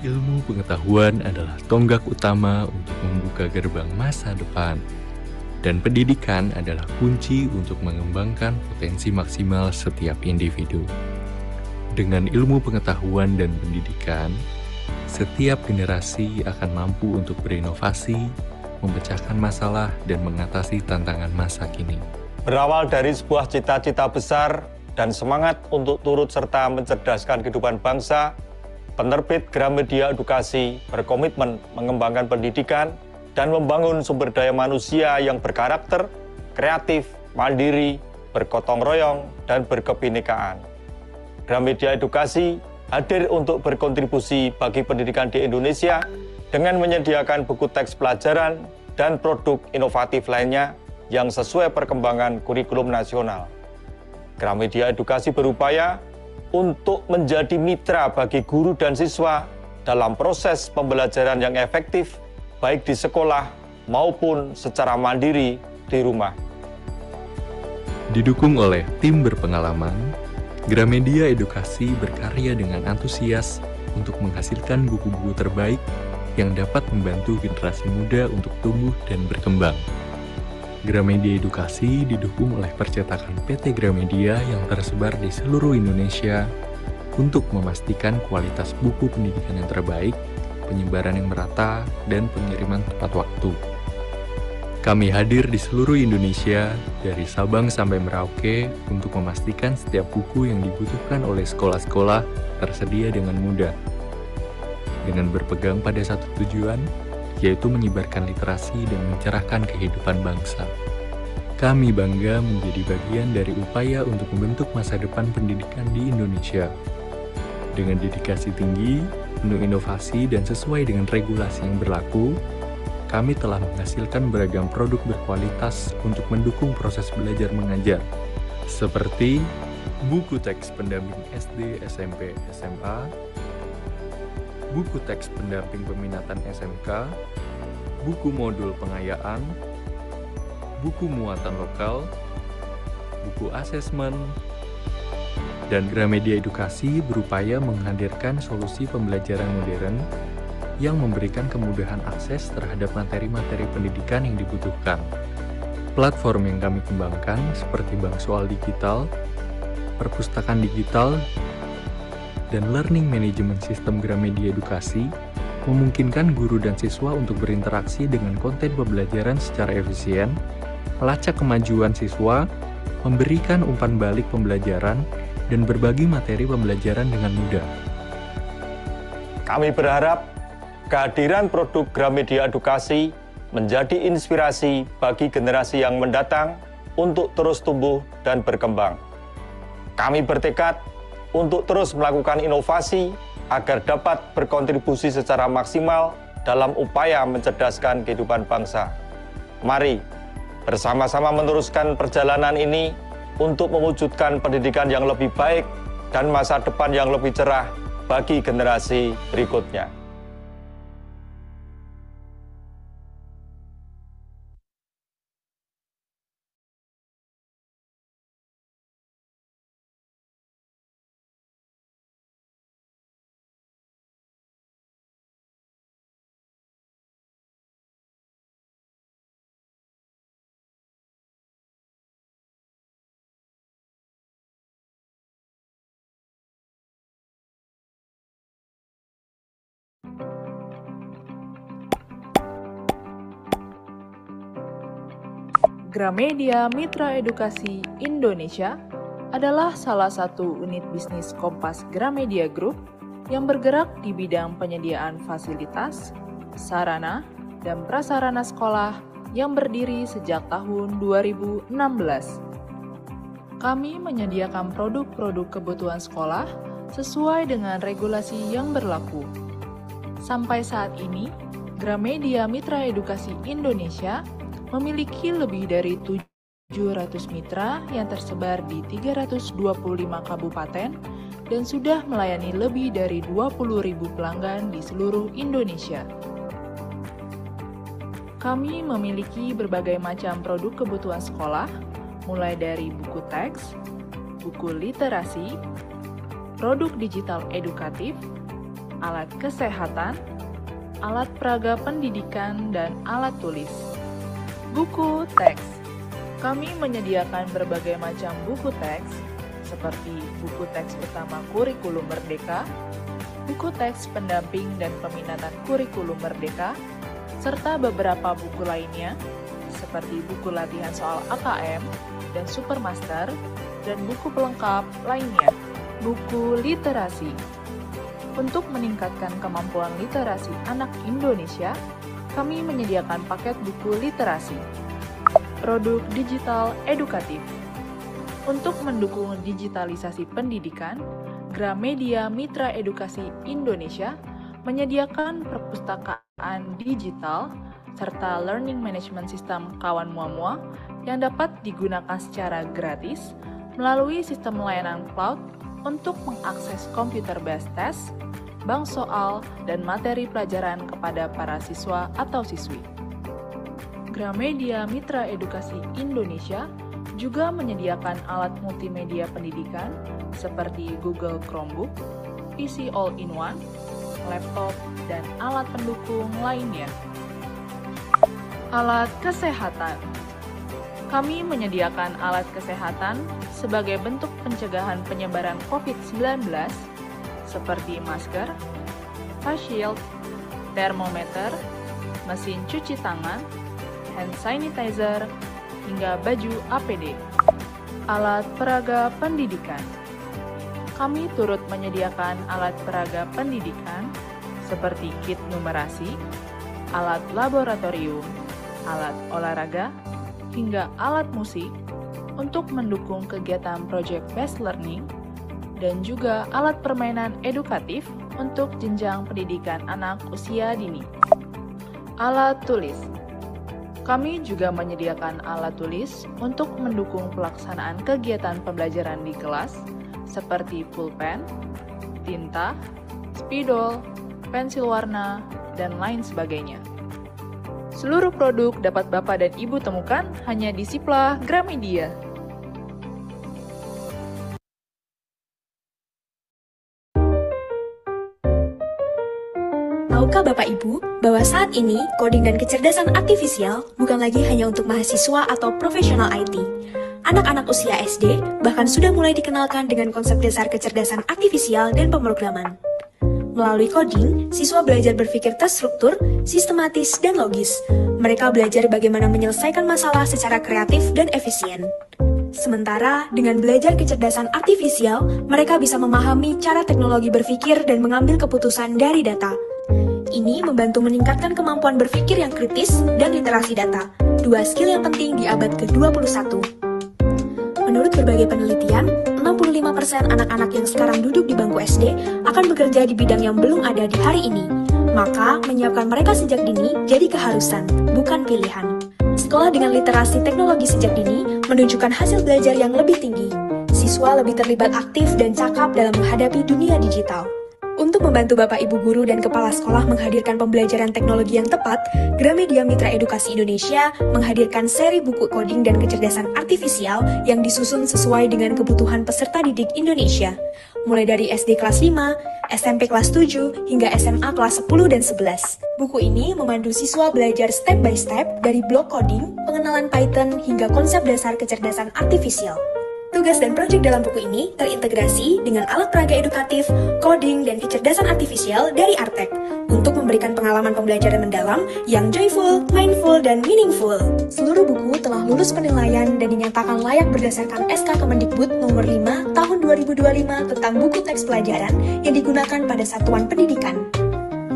Ilmu pengetahuan adalah tonggak utama untuk membuka gerbang masa depan, dan pendidikan adalah kunci untuk mengembangkan potensi maksimal setiap individu. Dengan ilmu pengetahuan dan pendidikan, setiap generasi akan mampu untuk berinovasi, memecahkan masalah, dan mengatasi tantangan masa kini. Berawal dari sebuah cita-cita besar dan semangat untuk turut serta mencerdaskan kehidupan bangsa, penerbit Gramedia Edukasi berkomitmen mengembangkan pendidikan dan membangun sumber daya manusia yang berkarakter, kreatif, mandiri, bergotong royong, dan berkebinekaan. Gramedia Edukasi hadir untuk berkontribusi bagi pendidikan di Indonesia dengan menyediakan buku teks pelajaran dan produk inovatif lainnya yang sesuai perkembangan kurikulum nasional. Gramedia Edukasi berupaya untuk menjadi mitra bagi guru dan siswa dalam proses pembelajaran yang efektif, baik di sekolah maupun secara mandiri di rumah. Didukung oleh tim berpengalaman, Gramedia Edukasi berkarya dengan antusias untuk menghasilkan buku-buku terbaik yang dapat membantu generasi muda untuk tumbuh dan berkembang. Gramedia Edukasi didukung oleh percetakan PT Gramedia yang tersebar di seluruh Indonesia untuk memastikan kualitas buku pendidikan yang terbaik, penyebaran yang merata, dan pengiriman tepat waktu. Kami hadir di seluruh Indonesia, dari Sabang sampai Merauke, untuk memastikan setiap buku yang dibutuhkan oleh sekolah-sekolah tersedia dengan mudah. Dengan berpegang pada satu tujuan, yaitu menyebarkan literasi dan mencerahkan kehidupan bangsa. Kami bangga menjadi bagian dari upaya untuk membentuk masa depan pendidikan di Indonesia. Dengan dedikasi tinggi, penuh inovasi, dan sesuai dengan regulasi yang berlaku, kami telah menghasilkan beragam produk berkualitas untuk mendukung proses belajar mengajar, seperti buku teks pendamping SD, SMP, SMA, buku teks pendamping peminatan SMK, buku modul pengayaan, buku muatan lokal, buku asesmen, dan Gramedia Edukasi berupaya menghadirkan solusi pembelajaran modern yang memberikan kemudahan akses terhadap materi-materi pendidikan yang dibutuhkan. Platform yang kami kembangkan seperti Bank Soal Digital, Perpustakaan Digital, dan Learning Management System Gramedia Edukasi memungkinkan guru dan siswa untuk berinteraksi dengan konten pembelajaran secara efisien, melacak kemajuan siswa, memberikan umpan balik pembelajaran, dan berbagi materi pembelajaran dengan mudah. Kami berharap kehadiran produk Gramedia Edukasi menjadi inspirasi bagi generasi yang mendatang untuk terus tumbuh dan berkembang. Kami bertekad untuk terus melakukan inovasi agar dapat berkontribusi secara maksimal dalam upaya mencerdaskan kehidupan bangsa. Mari bersama-sama meneruskan perjalanan ini untuk mewujudkan pendidikan yang lebih baik dan masa depan yang lebih cerah bagi generasi berikutnya. Gramedia Mitra Edukasi Indonesia adalah salah satu unit bisnis Kompas Gramedia Group yang bergerak di bidang penyediaan fasilitas, sarana, dan prasarana sekolah yang berdiri sejak tahun 2016. Kami menyediakan produk-produk kebutuhan sekolah sesuai dengan regulasi yang berlaku. Sampai saat ini, Gramedia Mitra Edukasi Indonesia memiliki lebih dari 700 mitra yang tersebar di 325 kabupaten dan sudah melayani lebih dari 20.000 pelanggan di seluruh Indonesia. Kami memiliki berbagai macam produk kebutuhan sekolah, mulai dari buku teks, buku literasi, produk digital edukatif, alat kesehatan, alat peraga pendidikan, dan alat tulis. Buku teks. Kami menyediakan berbagai macam buku teks, seperti buku teks utama kurikulum Merdeka, buku teks pendamping dan peminatan kurikulum Merdeka, serta beberapa buku lainnya, seperti buku latihan soal AKM dan Supermaster, dan buku pelengkap lainnya. Buku literasi. Untuk meningkatkan kemampuan literasi anak Indonesia, kami menyediakan paket buku literasi. Produk digital edukatif. Untuk mendukung digitalisasi pendidikan, Gramedia Mitra Edukasi Indonesia menyediakan perpustakaan digital serta learning management system kawan mua-mua yang dapat digunakan secara gratis melalui sistem layanan cloud untuk mengakses computer-based test, bank soal, dan materi pelajaran kepada para siswa atau siswi. Gramedia Mitra Edukasi Indonesia juga menyediakan alat multimedia pendidikan seperti Google Chromebook, PC All-in-One, laptop, dan alat pendukung lainnya. Alat kesehatan. Kami menyediakan alat kesehatan sebagai bentuk pencegahan penyebaran COVID-19 seperti masker, face shield, termometer, mesin cuci tangan, hand sanitizer, hingga baju APD. Alat peraga pendidikan. Kami turut menyediakan alat peraga pendidikan seperti kit numerasi, alat laboratorium, alat olahraga, hingga alat musik untuk mendukung kegiatan project-based learning dan juga alat permainan edukatif untuk jenjang pendidikan anak usia dini. Alat tulis. Kami juga menyediakan alat tulis untuk mendukung pelaksanaan kegiatan pembelajaran di kelas seperti pulpen, tinta, spidol, pensil warna, dan lain sebagainya. Seluruh produk dapat Bapak dan Ibu temukan hanya di Sipla Gramedia. Tahukah Bapak Ibu bahwa saat ini coding dan kecerdasan artifisial bukan lagi hanya untuk mahasiswa atau profesional IT. Anak-anak usia SD bahkan sudah mulai dikenalkan dengan konsep dasar kecerdasan artifisial dan pemrograman. Melalui coding, siswa belajar berpikir terstruktur, sistematis, dan logis. Mereka belajar bagaimana menyelesaikan masalah secara kreatif dan efisien. Sementara, dengan belajar kecerdasan artifisial, mereka bisa memahami cara teknologi berpikir dan mengambil keputusan dari data. Ini membantu meningkatkan kemampuan berpikir yang kritis dan literasi data, dua skill yang penting di abad ke-21. Menurut berbagai penelitian, 65% anak-anak yang sekarang duduk di bangku SD akan bekerja di bidang yang belum ada di hari ini. Maka, menyiapkan mereka sejak dini jadi keharusan, bukan pilihan. Sekolah dengan literasi teknologi sejak dini menunjukkan hasil belajar yang lebih tinggi. Siswa lebih terlibat aktif dan cakap dalam menghadapi dunia digital. Untuk membantu Bapak Ibu Guru dan Kepala Sekolah menghadirkan pembelajaran teknologi yang tepat, Gramedia Mitra Edukasi Indonesia menghadirkan seri buku coding dan kecerdasan artifisial yang disusun sesuai dengan kebutuhan peserta didik Indonesia. Mulai dari SD kelas 5, SMP kelas 7, hingga SMA kelas 10 dan 11. Buku ini memandu siswa belajar step by step dari blok coding, pengenalan Python, hingga konsep dasar kecerdasan artifisial. Tugas dan proyek dalam buku ini terintegrasi dengan alat peraga edukatif, coding, dan kecerdasan artifisial dari Artek untuk memberikan pengalaman pembelajaran mendalam yang joyful, mindful, dan meaningful. Seluruh buku telah lulus penilaian dan dinyatakan layak berdasarkan SK Kemendikbud nomor 5 tahun 2025 tentang buku teks pelajaran yang digunakan pada satuan pendidikan.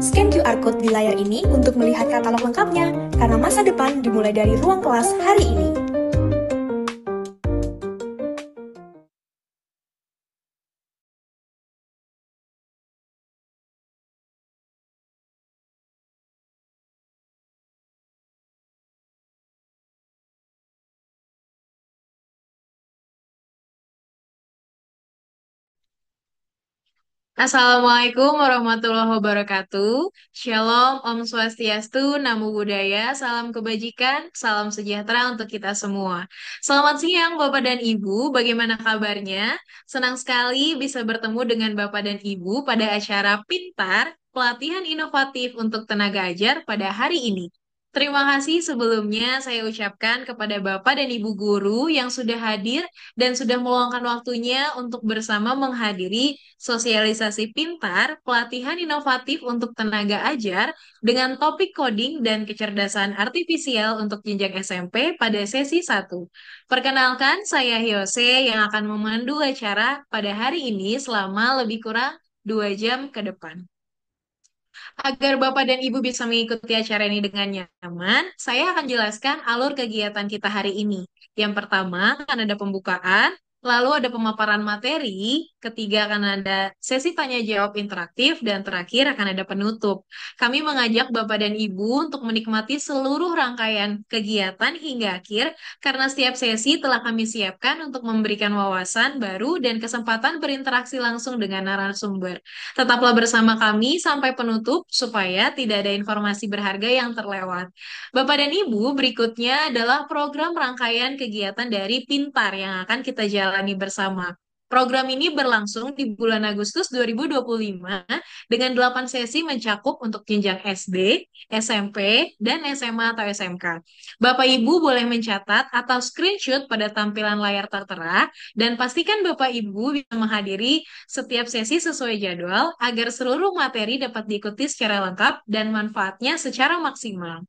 Scan QR Code di layar ini untuk melihat katalog lengkapnya, karena masa depan dimulai dari ruang kelas hari ini. Assalamualaikum warahmatullahi wabarakatuh. Shalom, Om Swastiastu, Namo Buddhaya, salam kebajikan, salam sejahtera untuk kita semua. Selamat siang Bapak dan Ibu, bagaimana kabarnya? Senang sekali bisa bertemu dengan Bapak dan Ibu pada acara Pintar, pelatihan inovatif untuk tenaga ajar pada hari ini. Terima kasih sebelumnya saya ucapkan kepada Bapak dan Ibu guru yang sudah hadir dan sudah meluangkan waktunya untuk bersama menghadiri sosialisasi pintar, pelatihan inovatif untuk tenaga ajar dengan topik coding dan kecerdasan artifisial untuk jenjang SMP pada sesi 1. Perkenalkan, saya Hyose yang akan memandu acara pada hari ini selama lebih kurang 2 jam ke depan. Agar Bapak dan Ibu bisa mengikuti acara ini dengan nyaman, saya akan jelaskan alur kegiatan kita hari ini. Yang pertama akan ada pembukaan, lalu ada pemaparan materi, ketiga akan ada sesi tanya jawab interaktif, dan terakhir akan ada penutup. Kami mengajak Bapak dan Ibu untuk menikmati seluruh rangkaian kegiatan hingga akhir, karena setiap sesi telah kami siapkan untuk memberikan wawasan baru dan kesempatan berinteraksi langsung dengan narasumber. Tetaplah bersama kami sampai penutup supaya tidak ada informasi berharga yang terlewat. Bapak dan Ibu, berikutnya adalah program rangkaian kegiatan dari Pintar yang akan kita jalani bersama. Program ini berlangsung di bulan Agustus 2025 dengan 8 sesi mencakup untuk jenjang SD, SMP, dan SMA atau SMK. Bapak Ibu boleh mencatat atau screenshot pada tampilan layar tertera dan pastikan Bapak Ibu bisa menghadiri setiap sesi sesuai jadwal agar seluruh materi dapat diikuti secara lengkap dan manfaatnya secara maksimal.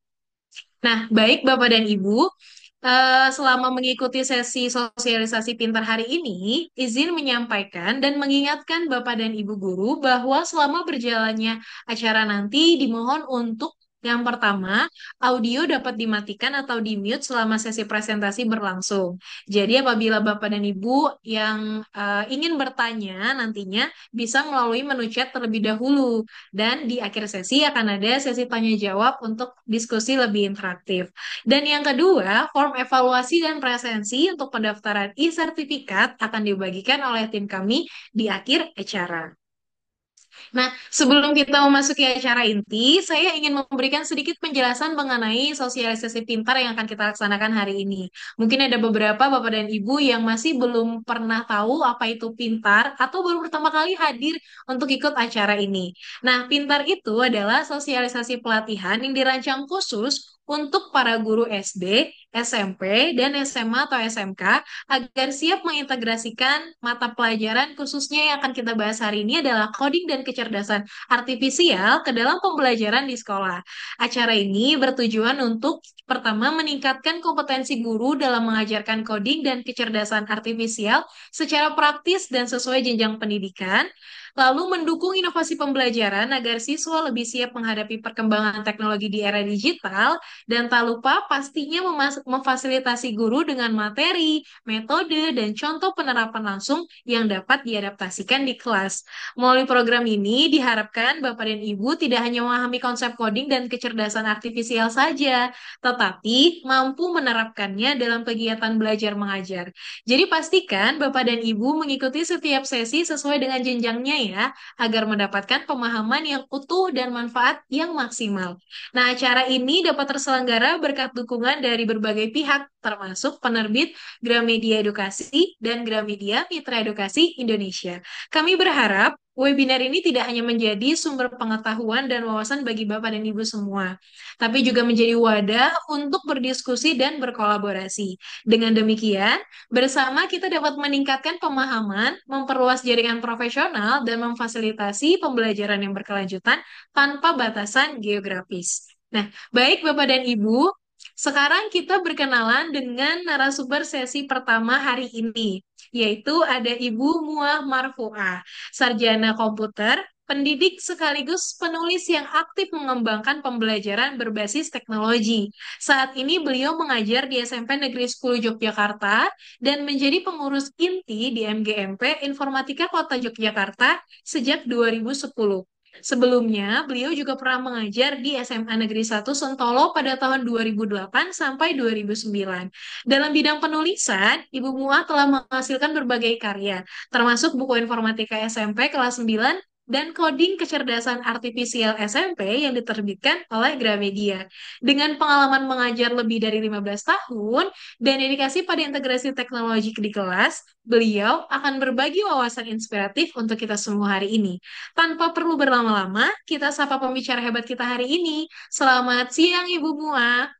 Nah, baik Bapak dan Ibu, selama mengikuti sesi sosialisasi pintar hari ini, izin menyampaikan dan mengingatkan Bapak dan Ibu guru bahwa selama berjalannya acara nanti dimohon untuk yang pertama, audio dapat dimatikan atau di-mute selama sesi presentasi berlangsung. Jadi apabila Bapak dan Ibu yang ingin bertanya nantinya bisa melalui menu chat terlebih dahulu. Dan di akhir sesi akan ada sesi tanya jawab untuk diskusi lebih interaktif. Dan yang kedua, form evaluasi dan presensi untuk pendaftaran e-sertifikat akan dibagikan oleh tim kami di akhir acara. Nah, sebelum kita memasuki acara inti, saya ingin memberikan sedikit penjelasan mengenai sosialisasi pintar yang akan kita laksanakan hari ini. Mungkin ada beberapa Bapak dan Ibu yang masih belum pernah tahu apa itu pintar atau baru pertama kali hadir untuk ikut acara ini. Nah, pintar itu adalah sosialisasi pelatihan yang dirancang khusus untuk para guru SD, SMP, dan SMA atau SMK agar siap mengintegrasikan mata pelajaran khususnya yang akan kita bahas hari ini adalah coding dan kecerdasan artifisial ke dalam pembelajaran di sekolah. Acara ini bertujuan untuk pertama meningkatkan kompetensi guru dalam mengajarkan coding dan kecerdasan artifisial secara praktis dan sesuai jenjang pendidikan, lalu mendukung inovasi pembelajaran agar siswa lebih siap menghadapi perkembangan teknologi di era digital, dan tak lupa pastinya memfasilitasi guru dengan materi, metode, dan contoh penerapan langsung yang dapat diadaptasikan di kelas. Melalui program ini diharapkan Bapak dan Ibu tidak hanya memahami konsep coding dan kecerdasan artifisial saja, tetapi mampu menerapkannya dalam kegiatan belajar mengajar. Jadi pastikan Bapak dan Ibu mengikuti setiap sesi sesuai dengan jenjangnya ya, agar mendapatkan pemahaman yang utuh dan manfaat yang maksimal. Nah, acara ini dapat terselenggara berkat dukungan dari berbagai pihak, termasuk penerbit Gramedia Edukasi dan Gramedia Mitra Edukasi Indonesia. Kami berharap webinar ini tidak hanya menjadi sumber pengetahuan dan wawasan bagi Bapak dan Ibu semua, tapi juga menjadi wadah untuk berdiskusi dan berkolaborasi. Dengan demikian, bersama kita dapat meningkatkan pemahaman, memperluas jaringan profesional, dan memfasilitasi pembelajaran yang berkelanjutan tanpa batasan geografis. Nah, baik Bapak dan Ibu, sekarang kita berkenalan dengan narasumber sesi pertama hari ini, yaitu ada Ibu Muah Marfuah, sarjana komputer, pendidik sekaligus penulis yang aktif mengembangkan pembelajaran berbasis teknologi. Saat ini beliau mengajar di SMP Negeri 10 Yogyakarta dan menjadi pengurus inti di MGMP Informatika Kota Yogyakarta sejak 2010. Sebelumnya, beliau juga pernah mengajar di SMA Negeri 1 Sentolo pada tahun 2008 sampai 2009. Dalam bidang penulisan, Ibu Muah telah menghasilkan berbagai karya, termasuk buku informatika SMP kelas 9 dan Coding Kecerdasan Artifisial SMP yang diterbitkan oleh Gramedia. Dengan pengalaman mengajar lebih dari 15 tahun dan dedikasi pada integrasi teknologi di kelas, beliau akan berbagi wawasan inspiratif untuk kita semua hari ini. Tanpa perlu berlama-lama, kita sapa pembicara hebat kita hari ini. Selamat siang, Ibu Mua.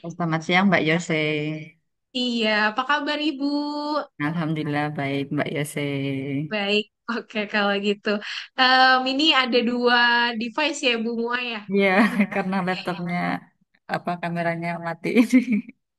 Selamat siang Mbak Yose. Iya, apa kabar Ibu? Alhamdulillah baik Mbak Yose. Baik, oke kalau gitu. Ini ada dua device ya Bu Mua ya? Iya, karena laptopnya kameranya mati ini.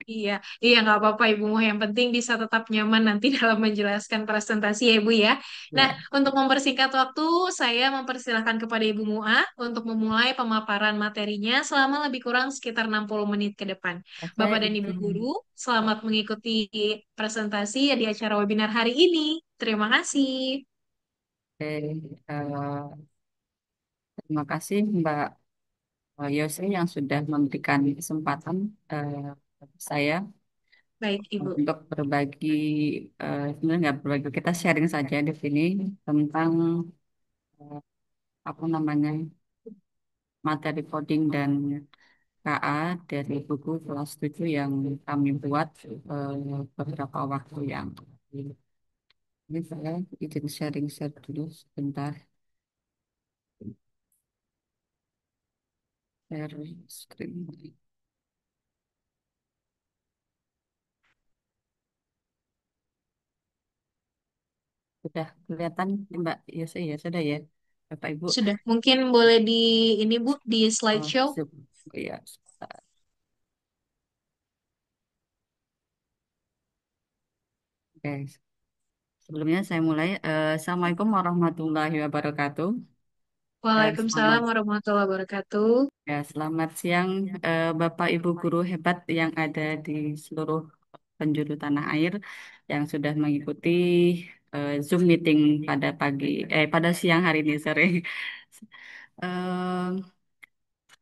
Iya, iya nggak apa-apa Ibu Mua. Yang penting bisa tetap nyaman nanti dalam menjelaskan presentasi ya Ibu ya. Nah, Ya, untuk mempersingkat waktu, saya mempersilahkan kepada Ibu Mua untuk memulai pemaparan materinya selama lebih kurang sekitar 60 menit ke depan. oke Bapak dan Ibu izin. Guru, selamat mengikuti presentasi di acara webinar hari ini. Terima kasih. Oke, terima kasih Mbak Yose yang sudah memberikan kesempatan eh, saya Baik, Ibu. untuk berbagi, sebenarnya nggak berbagi, kita sharing saja di sini tentang eh, apa namanya materi coding dan KA dari buku kelas 7 yang kami buat beberapa waktu yang lalu. Ini saya izin sharing-share dulu sebentar. Share screen. Sudah kelihatan Mbak Yose ya, sudah ya. Bapak Ibu. Sudah, mungkin boleh di ini Bu, di Oh, slideshow. ya. Oke. Sebelumnya saya mulai. Assalamualaikum warahmatullahi wabarakatuh. Waalaikumsalam Selamat warahmatullahi wabarakatuh. Ya, selamat siang Bapak Ibu guru hebat yang ada di seluruh penjuru tanah air yang sudah mengikuti Zoom meeting pada siang hari ini, sorry. Eh,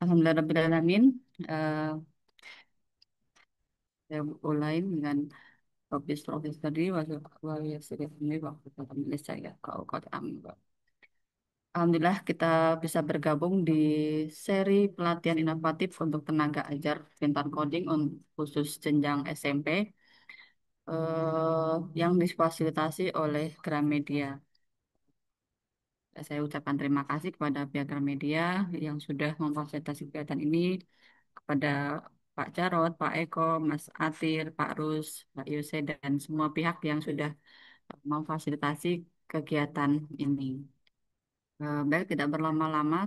Alhamdulillahirrahmanirrahim. Eh, saya mulai dengan profes tadi waktu ini waktu menulis saya kau kau Alhamdulillah kita bisa bergabung di seri pelatihan inovatif untuk tenaga ajar pintar coding khusus jenjang SMP yang difasilitasi oleh Gramedia. Saya ucapkan terima kasih kepada pihak Gramedia yang sudah memfasilitasi kegiatan ini, kepada Pak Jarot, Pak Eko, Mas Atir, Pak Rus, Pak Yose, dan semua pihak yang sudah memfasilitasi kegiatan ini. Baik, tidak berlama-lama,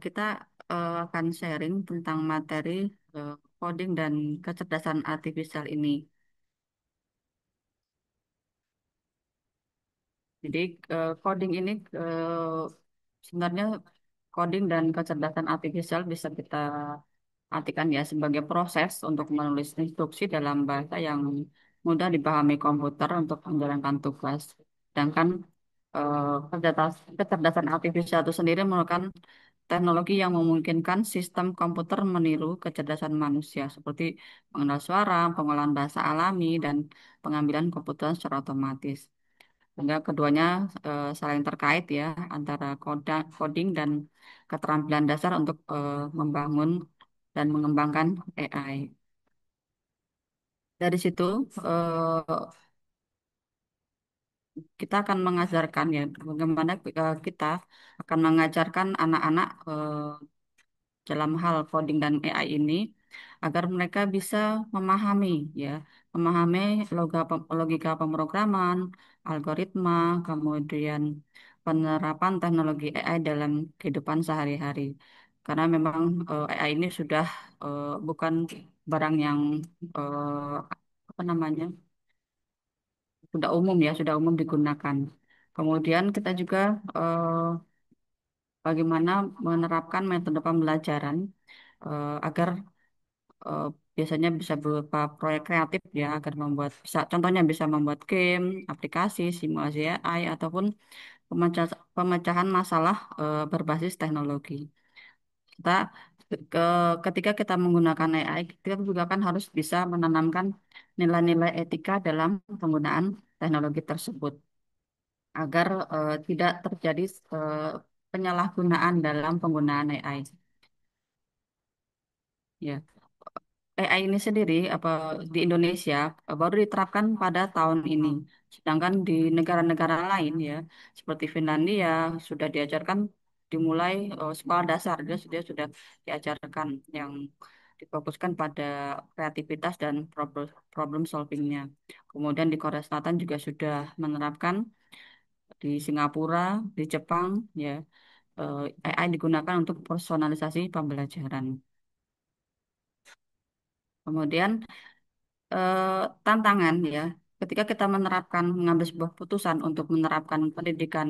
kita akan sharing tentang materi coding dan kecerdasan artifisial ini. Jadi coding ini sebenarnya coding dan kecerdasan artifisial bisa kita artikan ya sebagai proses untuk menulis instruksi dalam bahasa yang mudah dipahami komputer untuk menjalankan tugas. Sedangkan kecerdasan artifisial itu sendiri merupakan teknologi yang memungkinkan sistem komputer meniru kecerdasan manusia seperti mengenal suara, pengolahan bahasa alami, dan pengambilan keputusan secara otomatis. Sehingga keduanya saling terkait ya antara coding dan keterampilan dasar untuk membangun dan mengembangkan AI. Dari situ eh, kita akan mengajarkan ya bagaimana kita akan mengajarkan anak-anak dalam hal coding dan AI ini agar mereka bisa memahami ya, memahami logika pemrograman, algoritma, kemudian penerapan teknologi AI dalam kehidupan sehari-hari. Karena memang AI ini sudah bukan barang yang eh, apa namanya? Sudah umum digunakan. Kemudian kita juga bagaimana menerapkan metode pembelajaran agar eh, biasanya bisa berupa proyek kreatif ya agar contohnya bisa membuat game, aplikasi, simulasi AI ataupun pemecahan masalah berbasis teknologi. Kita ketika kita menggunakan AI, kita juga kan harus bisa menanamkan nilai-nilai etika dalam penggunaan teknologi tersebut. agar tidak terjadi eh, penyalahgunaan dalam penggunaan AI. Ya. AI ini sendiri apa di Indonesia baru diterapkan pada tahun ini. Sedangkan di negara-negara lain ya seperti Finlandia sudah diajarkan dimulai sekolah dasar dia sudah diajarkan yang difokuskan pada kreativitas dan problem solvingnya. Kemudian di Korea Selatan juga sudah menerapkan di Singapura, di Jepang ya AI digunakan untuk personalisasi pembelajaran. Kemudian eh, tantangan ya ketika kita menerapkan mengambil sebuah putusan untuk menerapkan pendidikan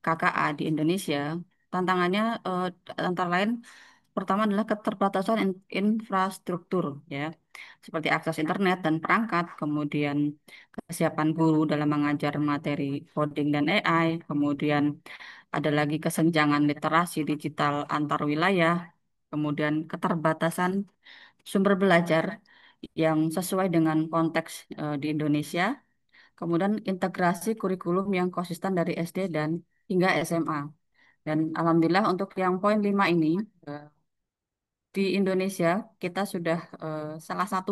KKA di Indonesia, tantangannya antara lain pertama adalah keterbatasan infrastruktur ya seperti akses internet dan perangkat, kemudian kesiapan guru dalam mengajar materi coding dan AI, kemudian ada lagi kesenjangan literasi digital antar wilayah, kemudian keterbatasan sumber belajar yang sesuai dengan konteks di Indonesia, kemudian integrasi kurikulum yang konsisten dari SD dan hingga SMA. Dan alhamdulillah untuk yang poin 5 ini eh, di Indonesia kita sudah salah satu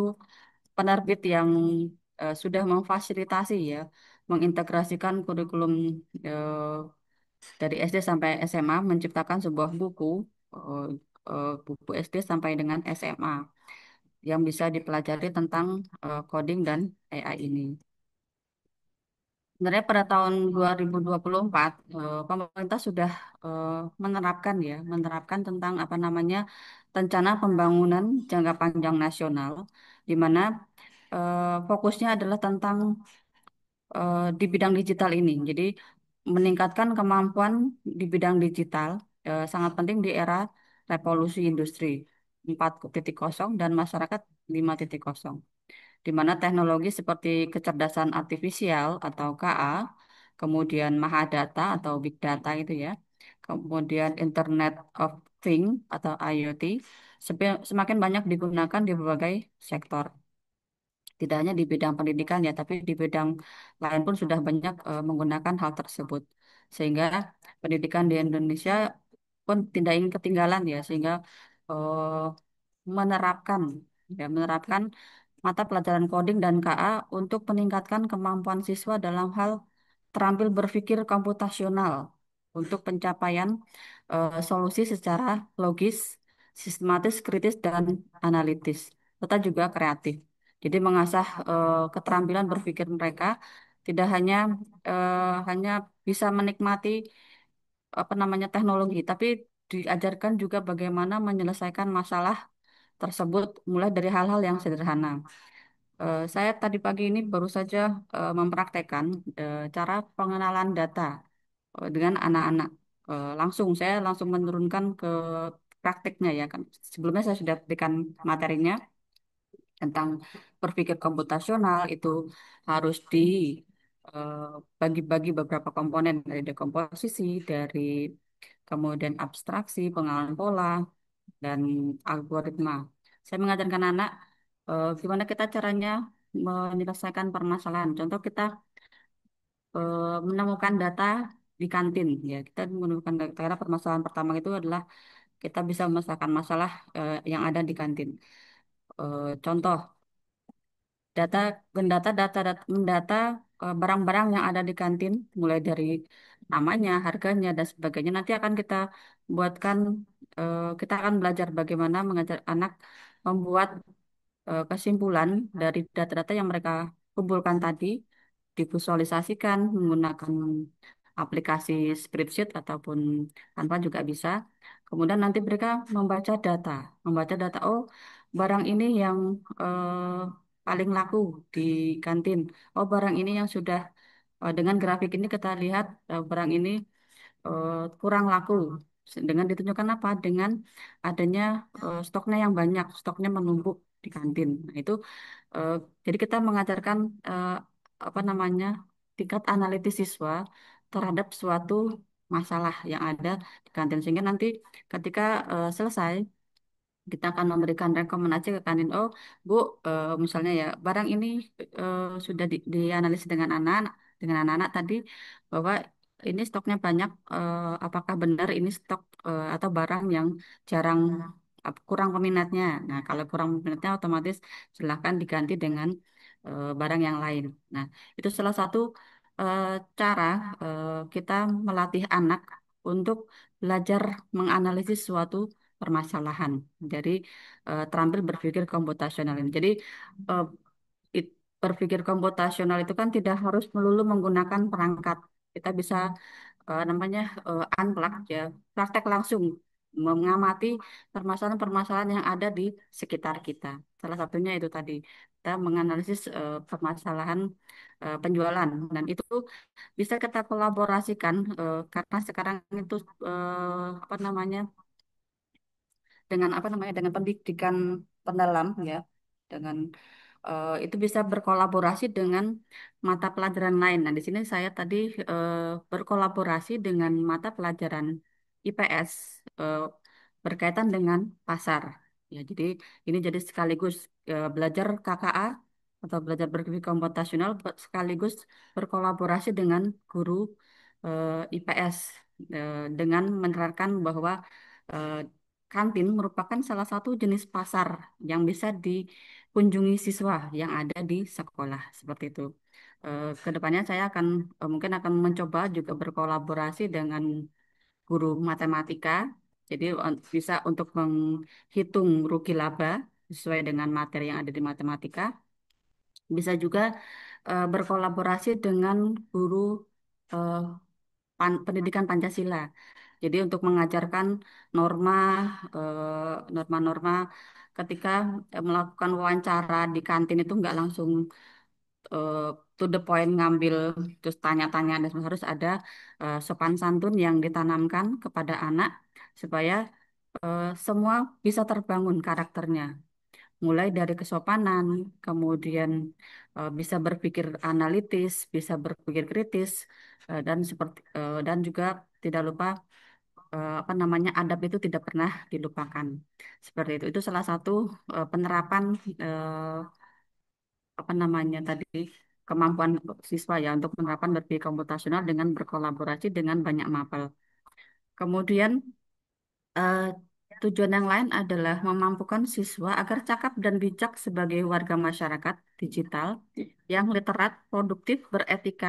penerbit yang sudah memfasilitasi ya mengintegrasikan kurikulum eh, dari SD sampai SMA menciptakan sebuah buku eh, buku SD sampai dengan SMA yang bisa dipelajari tentang coding dan AI ini. Sebenarnya pada tahun 2024 pemerintah sudah eh, menerapkan tentang apa namanya rencana pembangunan jangka panjang nasional, di mana fokusnya adalah tentang di bidang digital ini. Jadi meningkatkan kemampuan di bidang digital sangat penting di era revolusi industri 4.0 dan masyarakat 5.0, di mana teknologi seperti kecerdasan artifisial atau KA, kemudian Mahadata atau Big Data itu ya, kemudian Internet of Things atau IoT semakin banyak digunakan di berbagai sektor. Tidak hanya di bidang pendidikan ya, tapi di bidang lain pun sudah banyak menggunakan hal tersebut. Sehingga pendidikan di Indonesia pun tidak ingin ketinggalan ya, sehingga eh, menerapkan menerapkan mata pelajaran coding dan KA untuk meningkatkan kemampuan siswa dalam hal terampil berpikir komputasional untuk pencapaian solusi secara logis, sistematis, kritis, dan analitis, serta juga kreatif. Jadi mengasah keterampilan berpikir mereka tidak hanya bisa menikmati apa namanya teknologi, tapi diajarkan juga bagaimana menyelesaikan masalah tersebut mulai dari hal-hal yang sederhana. Saya tadi pagi ini baru saja mempraktekkan cara pengenalan data dengan anak-anak. Saya langsung menurunkan ke praktiknya ya kan. Sebelumnya saya sudah berikan materinya tentang berpikir komputasional itu harus bagi-bagi beberapa komponen dari dekomposisi, dari kemudian abstraksi, pengalaman pola, dan algoritma. Saya mengajarkan anak gimana kita caranya menyelesaikan permasalahan. Contoh kita menemukan data di kantin. Ya, kita menemukan data permasalahan pertama itu adalah kita bisa memecahkan masalah yang ada di kantin. Contoh data mendata barang-barang yang ada di kantin mulai dari namanya, harganya dan sebagainya nanti akan kita buatkan kita akan belajar bagaimana mengajar anak membuat kesimpulan dari data-data yang mereka kumpulkan tadi divisualisasikan menggunakan aplikasi spreadsheet ataupun tanpa juga bisa. Kemudian nanti mereka membaca data. Oh, barang ini yang paling laku di kantin. Oh, barang ini yang sudah dengan grafik ini kita lihat barang ini kurang laku. Dengan ditunjukkan apa? Dengan adanya stoknya yang banyak, stoknya menumpuk di kantin. Nah, itu eh, jadi kita mengajarkan apa namanya tingkat analitis siswa terhadap suatu masalah yang ada di kantin sehingga nanti ketika selesai kita akan memberikan rekomendasi ke kantin. Oh, Bu, misalnya ya barang ini sudah dianalisis dengan anak. dengan anak-anak tadi bahwa ini stoknya banyak, apakah benar ini stok atau barang yang jarang kurang peminatnya. Nah, kalau kurang peminatnya otomatis silahkan diganti dengan barang yang lain. Nah, itu salah satu eh, cara kita melatih anak untuk belajar menganalisis suatu permasalahan dari terampil berpikir komputasional ini. Jadi eh, berpikir komputasional itu kan tidak harus melulu menggunakan perangkat. Kita bisa namanya unplug ya, praktek langsung mengamati permasalahan-permasalahan yang ada di sekitar kita. Salah satunya itu tadi kita menganalisis permasalahan penjualan dan itu bisa kita kolaborasikan karena sekarang itu apa namanya dengan apa namanya dengan pendidikan pendalam ya dengan itu bisa berkolaborasi dengan mata pelajaran lain. Nah, di sini saya tadi eh, berkolaborasi dengan mata pelajaran IPS eh, berkaitan dengan pasar. Ya, jadi ini jadi sekaligus belajar KKA atau belajar berpikir komputasional sekaligus berkolaborasi dengan guru IPS dengan menerapkan bahwa eh, kantin merupakan salah satu jenis pasar yang bisa dikunjungi siswa yang ada di sekolah seperti itu. Kedepannya saya akan mungkin akan mencoba juga berkolaborasi dengan guru matematika. Jadi bisa untuk menghitung rugi laba sesuai dengan materi yang ada di matematika. Bisa juga berkolaborasi dengan guru eh, pendidikan Pancasila. Jadi untuk mengajarkan norma norma-norma ketika melakukan wawancara di kantin itu nggak langsung eh, to the point ngambil terus tanya-tanya dan harus ada sopan santun yang ditanamkan kepada anak supaya semua bisa terbangun karakternya mulai dari kesopanan, kemudian bisa berpikir analitis, bisa berpikir kritis, dan juga tidak lupa apa namanya adab itu tidak pernah dilupakan. Seperti itu. Itu salah satu penerapan apa namanya tadi kemampuan siswa ya untuk menerapkan berpikir komputasional dengan berkolaborasi dengan banyak mapel. Kemudian Eh, tujuan yang lain adalah memampukan siswa agar cakap dan bijak sebagai warga masyarakat digital yang literat, produktif, beretika,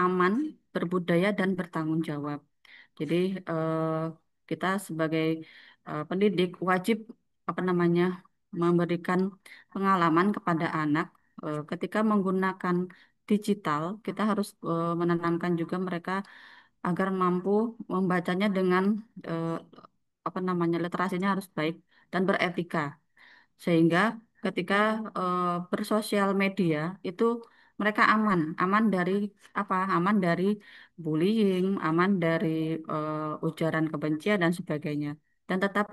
aman, berbudaya, dan bertanggung jawab. Jadi kita sebagai pendidik wajib apa namanya memberikan pengalaman kepada anak ketika menggunakan digital. Kita harus menenangkan juga mereka agar mampu membacanya dengan eh, apa namanya literasinya harus baik dan beretika sehingga ketika bersosial media itu mereka aman dari apa aman dari bullying aman dari ujaran kebencian dan sebagainya dan tetap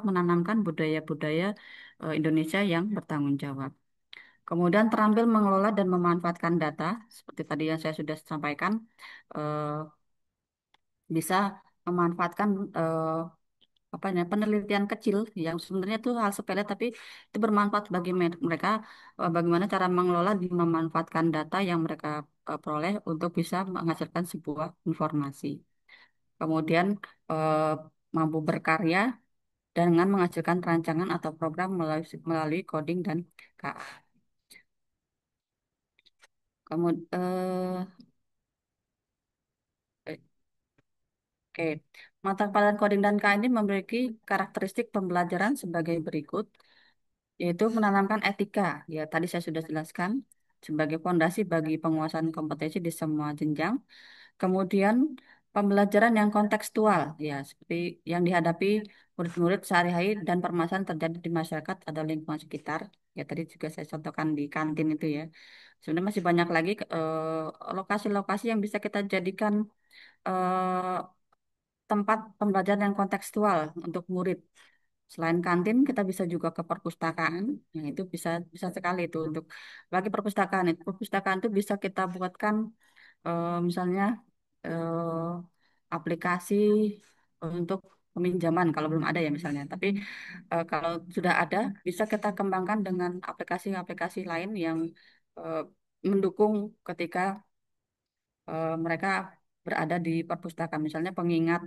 menanamkan budaya-budaya Indonesia yang bertanggung jawab. Kemudian terampil mengelola dan memanfaatkan data seperti tadi yang saya sudah sampaikan eh, bisa memanfaatkan apa ya penelitian kecil yang sebenarnya itu hal sepele tapi itu bermanfaat bagi mereka bagaimana cara mengelola dan memanfaatkan data yang mereka peroleh untuk bisa menghasilkan sebuah informasi. Kemudian eh, mampu berkarya dengan menghasilkan rancangan atau program melalui coding dan KA. Kemudian oke, mata pelajaran coding dan KA ini memiliki karakteristik pembelajaran sebagai berikut. Yaitu menanamkan etika. Ya, tadi saya sudah jelaskan sebagai fondasi bagi penguasaan kompetensi di semua jenjang. Kemudian pembelajaran yang kontekstual, ya, seperti yang dihadapi murid-murid sehari-hari dan permasalahan terjadi di masyarakat atau lingkungan sekitar. Ya, tadi juga saya contohkan di kantin itu ya. Sebenarnya masih banyak lagi lokasi-lokasi yang bisa kita jadikan eh, tempat pembelajaran yang kontekstual untuk murid. Selain kantin, kita bisa juga ke perpustakaan. Yang itu bisa bisa sekali itu untuk bagi perpustakaan itu. Perpustakaan itu bisa kita buatkan misalnya aplikasi untuk peminjaman kalau belum ada ya misalnya. Tapi kalau sudah ada, bisa kita kembangkan dengan aplikasi-aplikasi lain yang eh, mendukung ketika mereka berada di perpustakaan. Misalnya pengingat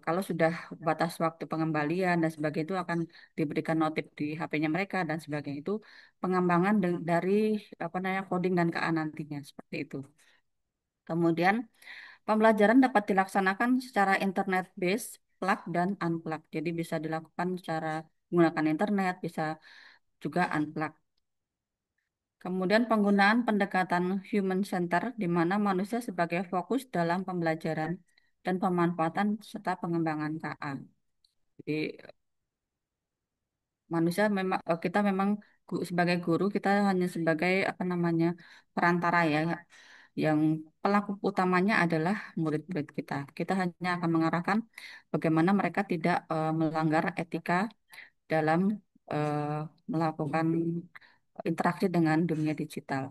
kalau sudah batas waktu pengembalian dan sebagainya itu akan diberikan notif di HP-nya mereka dan sebagainya. Itu pengembangan dari apa namanya coding dan KA nantinya seperti itu. Kemudian pembelajaran dapat dilaksanakan secara internet based, plug dan unplug. Jadi bisa dilakukan secara menggunakan internet, bisa juga unplug. Kemudian penggunaan pendekatan human center di mana manusia sebagai fokus dalam pembelajaran dan pemanfaatan serta pengembangan KA. Jadi manusia memang kita memang sebagai guru kita hanya sebagai apa namanya perantara ya, yang pelaku utamanya adalah murid-murid kita. Kita hanya akan mengarahkan bagaimana mereka tidak melanggar etika dalam eh, melakukan interaksi dengan dunia digital.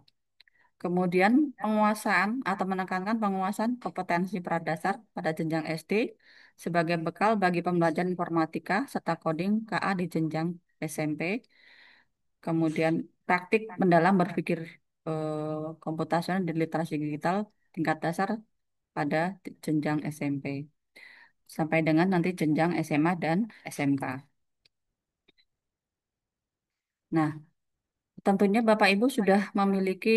Kemudian penguasaan atau menekankan penguasaan kompetensi pradasar pada jenjang SD sebagai bekal bagi pembelajaran informatika serta coding KA di jenjang SMP. Kemudian praktik mendalam berpikir komputasional dan literasi digital tingkat dasar pada jenjang SMP sampai dengan nanti jenjang SMA dan SMK. Nah, tentunya Bapak Ibu sudah memiliki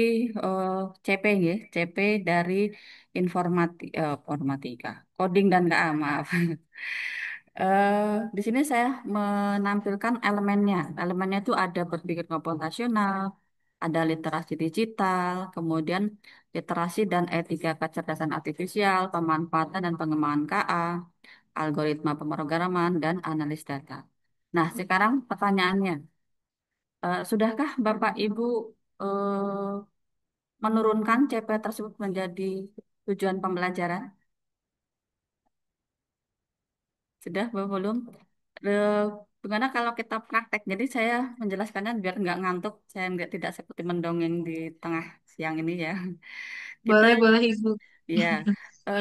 eh, CP ya, CP dari informatika, coding dan KA, maaf. Di sini saya menampilkan elemennya. Elemennya itu ada berpikir komputasional, ada literasi digital, kemudian literasi dan etika kecerdasan artifisial, pemanfaatan dan pengembangan KA, algoritma pemrograman, dan analis data. Nah, sekarang pertanyaannya, sudahkah Bapak Ibu eh, menurunkan CP tersebut menjadi tujuan pembelajaran? Sudah, belum? Eh, Bagaimana kalau kita praktek? Jadi saya menjelaskannya biar nggak ngantuk, saya nggak tidak seperti mendongeng di tengah siang ini ya. Kita Boleh, boleh Ibu. ya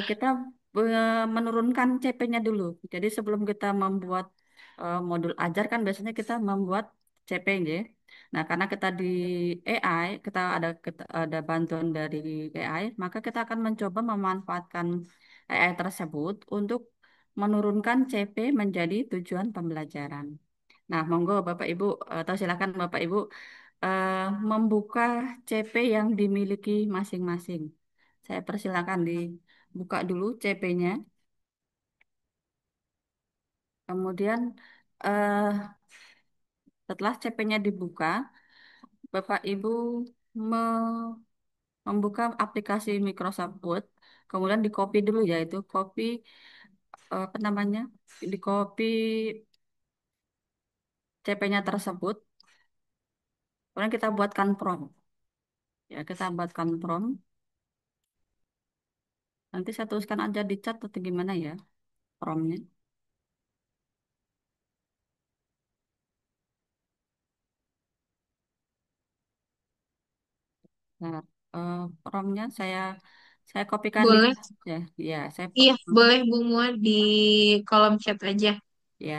kita menurunkan CP-nya dulu. Jadi sebelum kita membuat modul ajar kan biasanya kita membuat CP ya. Nah, karena kita di AI, kita ada bantuan dari AI, maka kita akan mencoba memanfaatkan AI tersebut untuk menurunkan CP menjadi tujuan pembelajaran. Nah, monggo Bapak Ibu atau silakan Bapak Ibu eh, membuka CP yang dimiliki masing-masing. Saya persilakan dibuka dulu CP-nya. Kemudian eh, setelah CP-nya dibuka, Bapak Ibu me- membuka aplikasi Microsoft Word. Kemudian di copy dulu ya itu copy apa namanya? Di copy CP-nya tersebut. Kemudian kita buatkan prompt. Ya, kita buatkan prompt. Nanti saya tuliskan aja di chat atau gimana ya promptnya. Nah, promptnya saya kopikan di Boleh. ya, ya saya Iya, boleh Bu Mua di kolom chat aja. ya,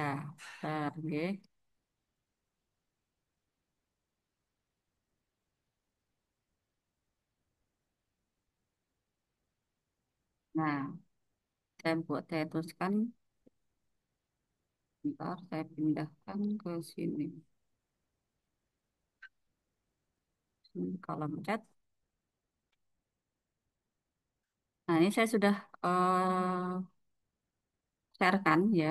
bentar, nggih. Nah, saya tuliskan, bentar, saya pindahkan ke sini. Sini kolom chat. Nah, ini saya sudah sharekan ya.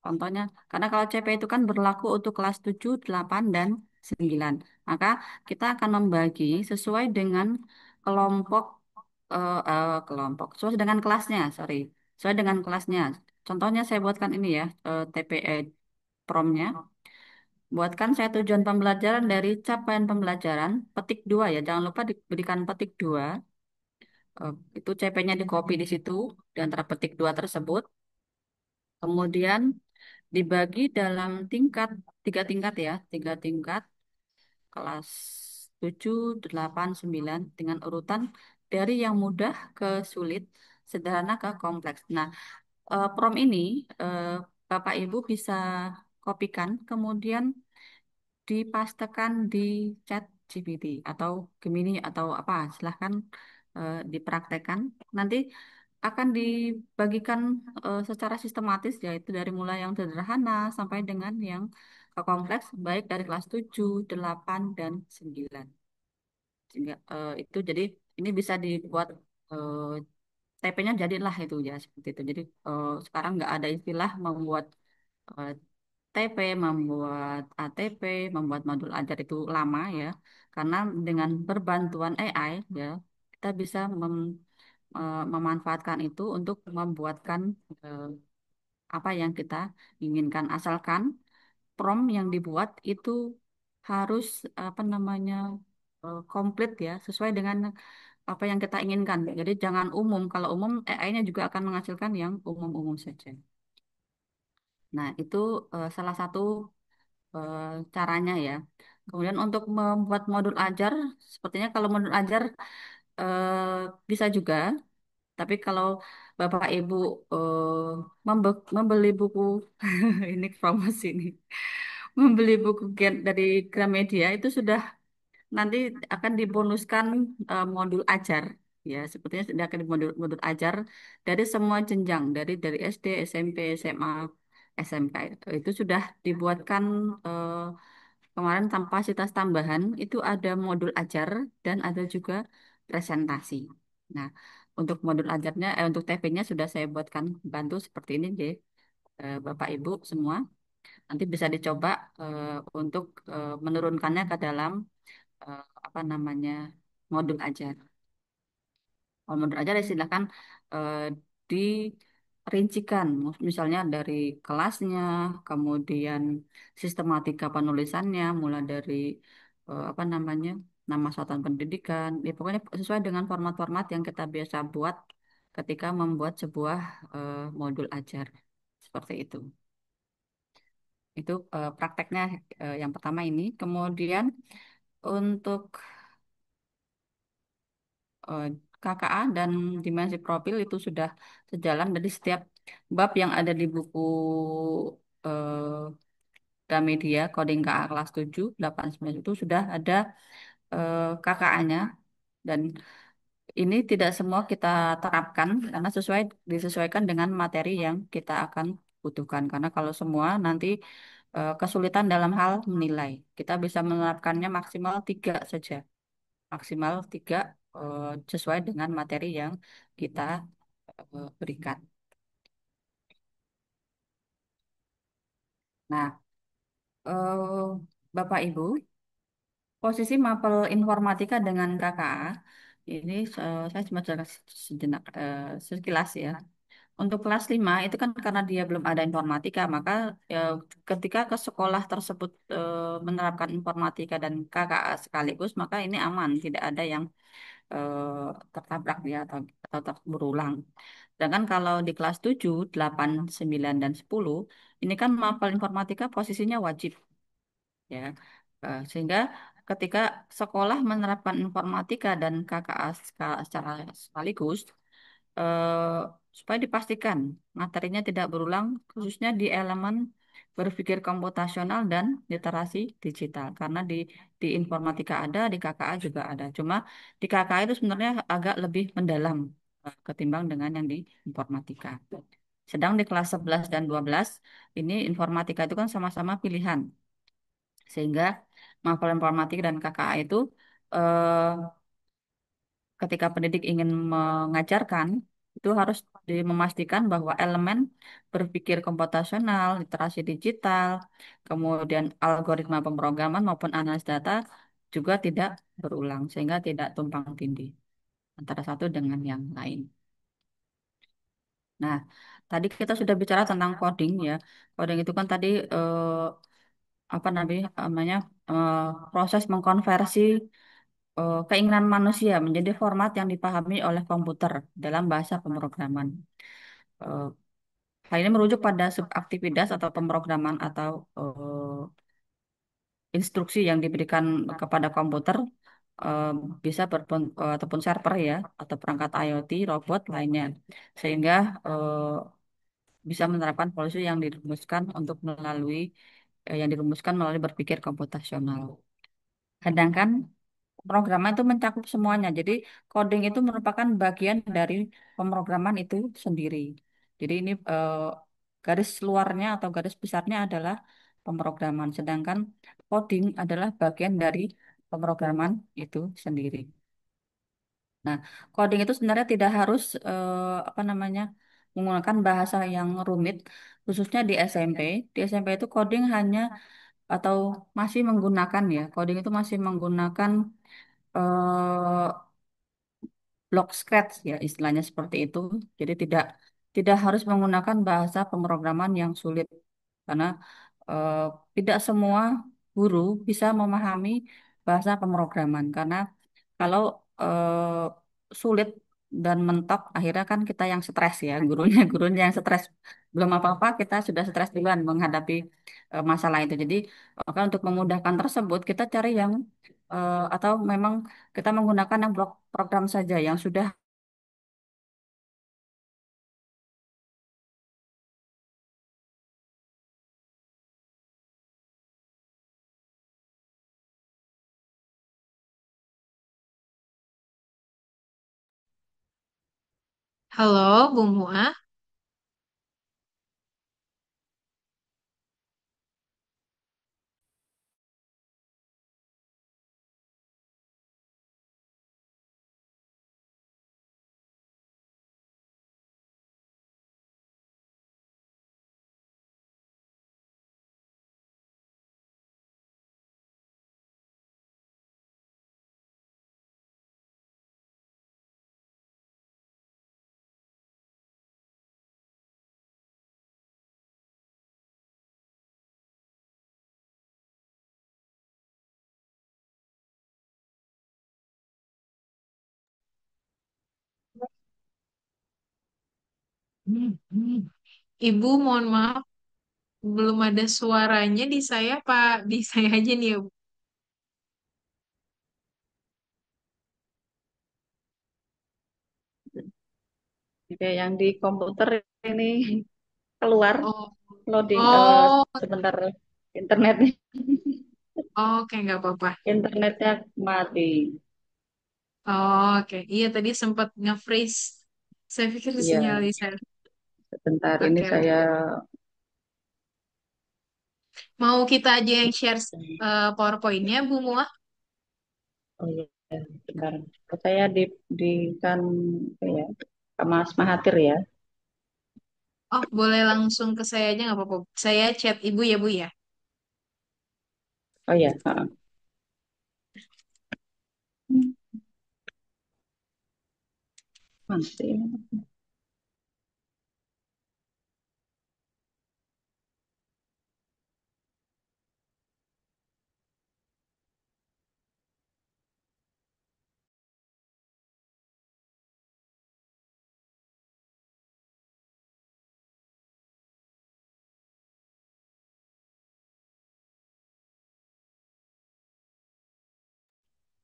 Contohnya, karena kalau CP itu kan berlaku untuk kelas 7, 8, dan 9. Maka kita akan membagi sesuai dengan kelompok, sesuai dengan kelasnya, sorry. Sesuai dengan kelasnya. Contohnya saya buatkan ini ya, TPE promnya. Buatkan saya tujuan pembelajaran dari capaian pembelajaran, petik 2 ya, jangan lupa diberikan petik 2. Itu CP-nya di copy di situ, di antara petik 2 tersebut. Kemudian dibagi dalam tingkat, 3 tingkat ya, 3 tingkat, kelas 7, 8, 9, dengan urutan dari yang mudah ke sulit, sederhana ke kompleks. Nah, prom ini eh, Bapak Ibu bisa kopikan, kemudian dipastekan di chat GPT atau Gemini atau apa, silahkan dipraktekkan. Nanti akan dibagikan secara sistematis, yaitu dari mulai yang sederhana sampai dengan yang kompleks, baik dari kelas 7, 8, dan 9. Sehingga itu jadi ini bisa dibuat TP-nya jadilah itu ya seperti itu. Jadi sekarang nggak ada istilah membuat eh, TP, membuat ATP, membuat modul ajar itu lama ya. Karena dengan berbantuan AI ya, kita bisa memanfaatkan itu untuk membuatkan eh, apa yang kita inginkan. Asalkan prompt yang dibuat itu harus apa namanya komplit ya, sesuai dengan apa yang kita inginkan. Jadi jangan umum. Kalau umum, AI-nya juga akan menghasilkan yang umum-umum saja. Nah, itu salah satu eh, caranya ya. Kemudian untuk membuat modul ajar, sepertinya kalau modul ajar bisa juga. Tapi kalau Bapak Ibu membeli buku, ini promosi ini, membeli buku dari Gramedia itu sudah nanti akan dibonuskan modul ajar. Ya, sepertinya sudah akan modul modul ajar dari semua jenjang, dari SD, SMP, SMA, SMK itu sudah dibuatkan kemarin tanpa fasilitas tambahan itu ada modul ajar dan ada juga presentasi. Nah, untuk modul ajarnya, untuk TP-nya sudah saya buatkan bantu seperti ini deh, Bapak Ibu semua. Nanti bisa dicoba untuk menurunkannya ke dalam apa namanya modul ajar. Kalau modul ajar ya silakan eh, dirincikan, misalnya dari kelasnya, kemudian sistematika penulisannya, mulai dari apa namanya nama satuan pendidikan, ya pokoknya sesuai dengan format-format yang kita biasa buat ketika membuat sebuah modul ajar seperti itu. Itu prakteknya yang pertama ini. Kemudian untuk eh, KKA dan dimensi profil itu sudah sejalan dari setiap bab yang ada di buku Gramedia Coding KA kelas 7, 8, 9 itu sudah ada KKA-nya dan ini tidak semua kita terapkan karena disesuaikan dengan materi yang kita akan butuhkan. Karena kalau semua nanti kesulitan dalam hal menilai. Kita bisa menerapkannya maksimal 3 saja. Maksimal 3 sesuai dengan materi yang kita berikan. Nah, Bapak Ibu, posisi mapel informatika dengan KKA ini saya cuma sejenak sekilas ya. Untuk kelas 5 itu kan karena dia belum ada informatika, maka ketika ke sekolah tersebut menerapkan informatika dan KKA sekaligus, maka ini aman, tidak ada yang tertabrak ya berulang. Sedangkan kalau di kelas 7, 8, 9, dan 10, ini kan mapel informatika posisinya wajib ya. Sehingga ketika sekolah menerapkan informatika dan KKA secara sekaligus, eh, supaya dipastikan materinya tidak berulang, khususnya di elemen berpikir komputasional dan literasi digital. Karena di informatika ada, di KKA juga ada. Cuma di KKA itu sebenarnya agak lebih mendalam ketimbang dengan yang di informatika. Sedang di kelas 11 dan 12, ini informatika itu kan sama-sama pilihan. Sehingga mahasiswa informatika dan KKA itu eh, ketika pendidik ingin mengajarkan itu harus memastikan bahwa elemen berpikir komputasional, literasi digital, kemudian algoritma pemrograman maupun analis data juga tidak berulang sehingga tidak tumpang tindih antara satu dengan yang lain. Nah, tadi kita sudah bicara tentang coding ya. Coding itu kan tadi apa namanya eh, proses mengkonversi keinginan manusia menjadi format yang dipahami oleh komputer dalam bahasa pemrograman. Eh, Hal ini merujuk pada subaktivitas atau pemrograman atau instruksi yang diberikan kepada komputer eh, bisa ataupun server ya atau perangkat IoT, robot lainnya, sehingga bisa menerapkan polisi yang dirumuskan yang dirumuskan melalui berpikir komputasional. Sedangkan pemrograman itu mencakup semuanya. Jadi coding itu merupakan bagian dari pemrograman itu sendiri. Jadi ini garis luarnya atau garis besarnya adalah pemrograman, sedangkan coding adalah bagian dari pemrograman itu sendiri. Nah, coding itu sebenarnya tidak harus apa namanya menggunakan bahasa yang rumit, khususnya di SMP. Di SMP itu coding hanya atau masih menggunakan ya, coding itu masih menggunakan eh, block scratch ya istilahnya seperti itu. Jadi tidak tidak harus menggunakan bahasa pemrograman yang sulit karena eh, tidak semua guru bisa memahami bahasa pemrograman karena kalau sulit dan mentok akhirnya kan kita yang stres ya gurunya gurunya yang stres belum apa-apa kita sudah stres duluan menghadapi masalah itu. Jadi maka untuk memudahkan tersebut kita cari yang atau memang kita menggunakan yang blok program saja yang sudah. Halo, Bu Muah. Ibu, mohon maaf, belum ada suaranya di saya, Pak. Di saya aja nih ya, Bu. Kayak yang di komputer ini keluar Oh, loading oh, sebentar internetnya oke, nggak apa-apa. internetnya mati. Oh, oke, iya tadi sempat nge-freeze. Saya pikir sinyal Iya, di sana. sebentar ini Oke, oke. saya. Mau kita aja yang share PowerPoint-nya, Bu Muah? Oh iya, sebentar. Saya di kan ya ke Mas Mahathir ya. Oh, boleh langsung ke saya aja nggak apa-apa. Saya chat Ibu ya, Bu ya. Oh iya, heeh. Mati.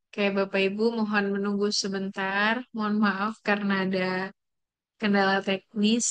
Oke, Bapak Ibu mohon menunggu sebentar. Mohon maaf karena ada kendala teknis.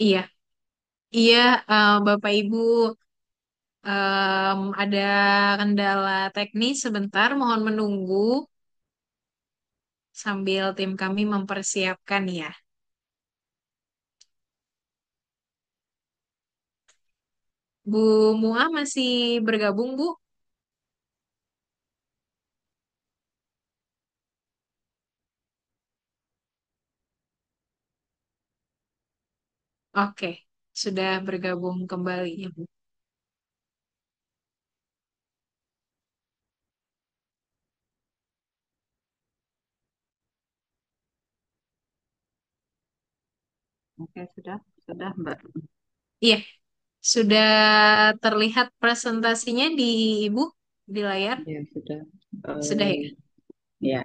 Iya, iya, Bapak Ibu, ada kendala teknis sebentar, mohon menunggu sambil tim kami mempersiapkan ya. Bu Mua masih bergabung, Bu? Oke, sudah bergabung kembali ya, Bu. Oke, sudah Mbak. Iya, sudah terlihat presentasinya di Ibu di layar? Ya, sudah. Sudah ya? Ya,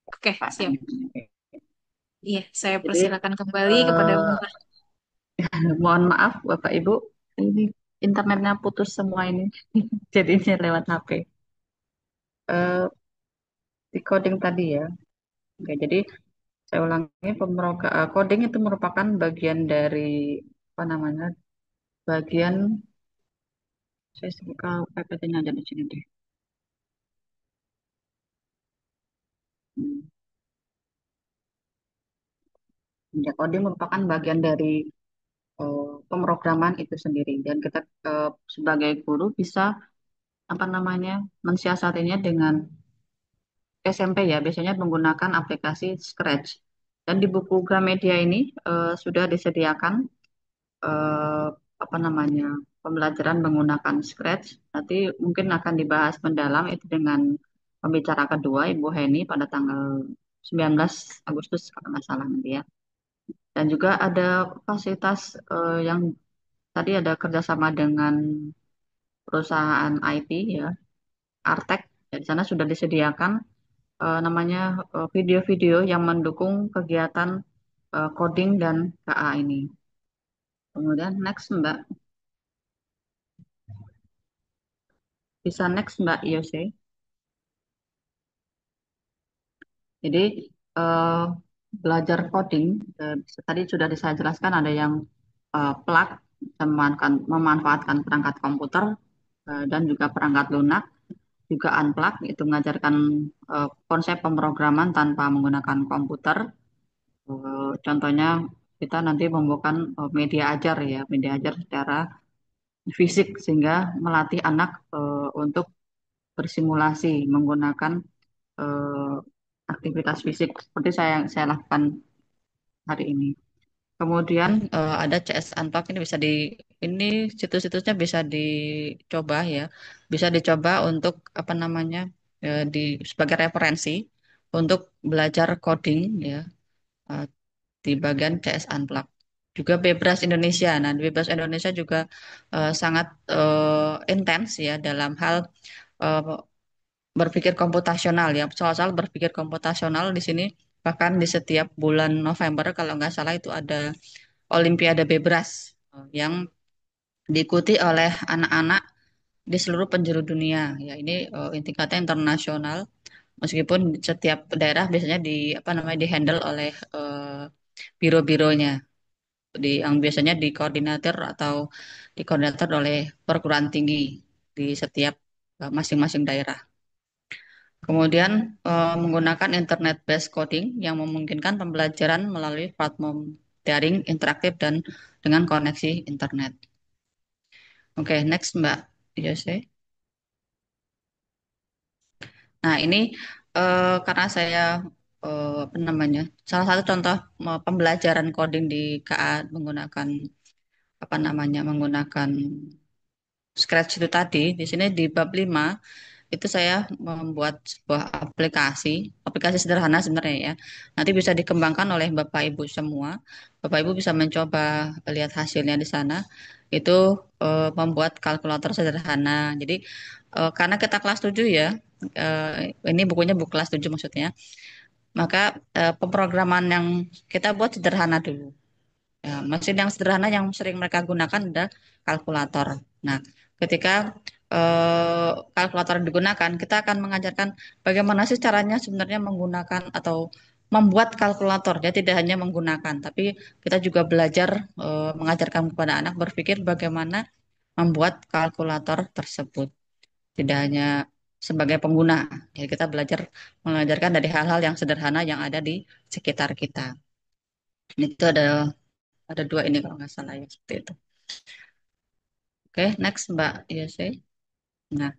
Oke, Pak. siap. Iya, saya Jadi, persilakan kembali kepada eh, Muna. mohon maaf Bapak Ibu, ini internetnya putus semua ini. Jadinya lewat HP. Eh, di coding tadi ya. Oke, jadi saya ulangi, coding itu merupakan bagian dari apa namanya? Bagian saya buka PPT-nya aja di sini deh. Hmm. Ya, coding merupakan bagian dari pemrograman itu sendiri dan kita sebagai guru bisa apa namanya mensiasatinya dengan SMP ya biasanya menggunakan aplikasi Scratch dan di buku Gramedia ini sudah disediakan eh, apa namanya pembelajaran menggunakan Scratch. Nanti mungkin akan dibahas mendalam itu dengan pembicara kedua Ibu Heni pada tanggal 19 Agustus kalau nggak salah nanti ya. Dan juga ada fasilitas yang tadi ada kerjasama dengan perusahaan IT ya, Artek. Ya, di sana sudah disediakan namanya video-video yang mendukung kegiatan coding dan KA ini. Kemudian next Mbak, bisa next Mbak Yose. Jadi eh, belajar coding tadi sudah saya jelaskan ada yang plug memanfaatkan perangkat komputer dan juga perangkat lunak, juga unplug itu mengajarkan konsep pemrograman tanpa menggunakan komputer. Contohnya kita nanti membuka media ajar ya, media ajar secara fisik sehingga melatih anak untuk bersimulasi menggunakan eh, aktivitas fisik seperti saya lakukan hari ini. Kemudian ada CS Unplug ini bisa ini situs-situsnya bisa dicoba ya, bisa dicoba untuk apa namanya di sebagai referensi untuk belajar coding ya eh, di bagian CS Unplug. Juga Bebras Indonesia. Nah, di Bebras Indonesia juga sangat intens ya dalam hal eh, berpikir komputasional ya. Soal-soal berpikir komputasional di sini bahkan di setiap bulan November kalau nggak salah itu ada Olimpiade Bebras yang diikuti oleh anak-anak di seluruh penjuru dunia. Ya, ini tingkatnya internasional. Meskipun setiap daerah biasanya apa namanya dihandle oleh biro-bironya, yang biasanya dikoordinator atau dikoordinator oleh perguruan tinggi di setiap masing-masing daerah. Kemudian menggunakan internet based coding yang memungkinkan pembelajaran melalui platform daring interaktif dan dengan koneksi internet. Oke, next Mbak Yose. Nah, ini karena saya apa namanya? Salah satu contoh pembelajaran coding di KA menggunakan apa namanya? Menggunakan Scratch itu tadi. Di sini di bab 5 itu saya membuat sebuah aplikasi, aplikasi sederhana sebenarnya ya. Nanti bisa dikembangkan oleh Bapak Ibu semua. Bapak Ibu bisa mencoba lihat hasilnya di sana. Itu membuat kalkulator sederhana. Jadi karena kita kelas 7 ya, ini bukunya buku kelas 7 maksudnya. Maka pemrograman yang kita buat sederhana dulu. Ya, mesin yang sederhana yang sering mereka gunakan adalah kalkulator. Nah, ketika kalkulator digunakan, kita akan mengajarkan bagaimana sih caranya sebenarnya menggunakan atau membuat kalkulator. Jadi tidak hanya menggunakan, tapi kita juga belajar mengajarkan kepada anak berpikir bagaimana membuat kalkulator tersebut. Tidak hanya sebagai pengguna. Jadi kita belajar mengajarkan dari hal-hal yang sederhana yang ada di sekitar kita. Itu ada dua ini kalau nggak salah ya seperti itu. Oke, next Mbak Yose. Nah,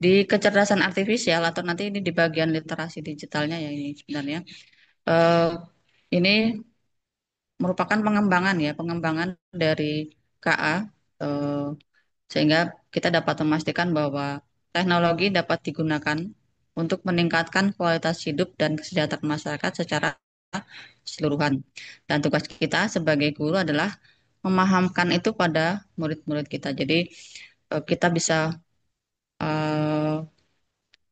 di kecerdasan artifisial atau nanti ini di bagian literasi digitalnya ya ini sebenarnya eh, ini merupakan pengembangan ya, pengembangan dari KA eh, sehingga kita dapat memastikan bahwa teknologi dapat digunakan untuk meningkatkan kualitas hidup dan kesejahteraan masyarakat secara keseluruhan. Dan tugas kita sebagai guru adalah memahamkan itu pada murid-murid kita. Jadi kita bisa eh,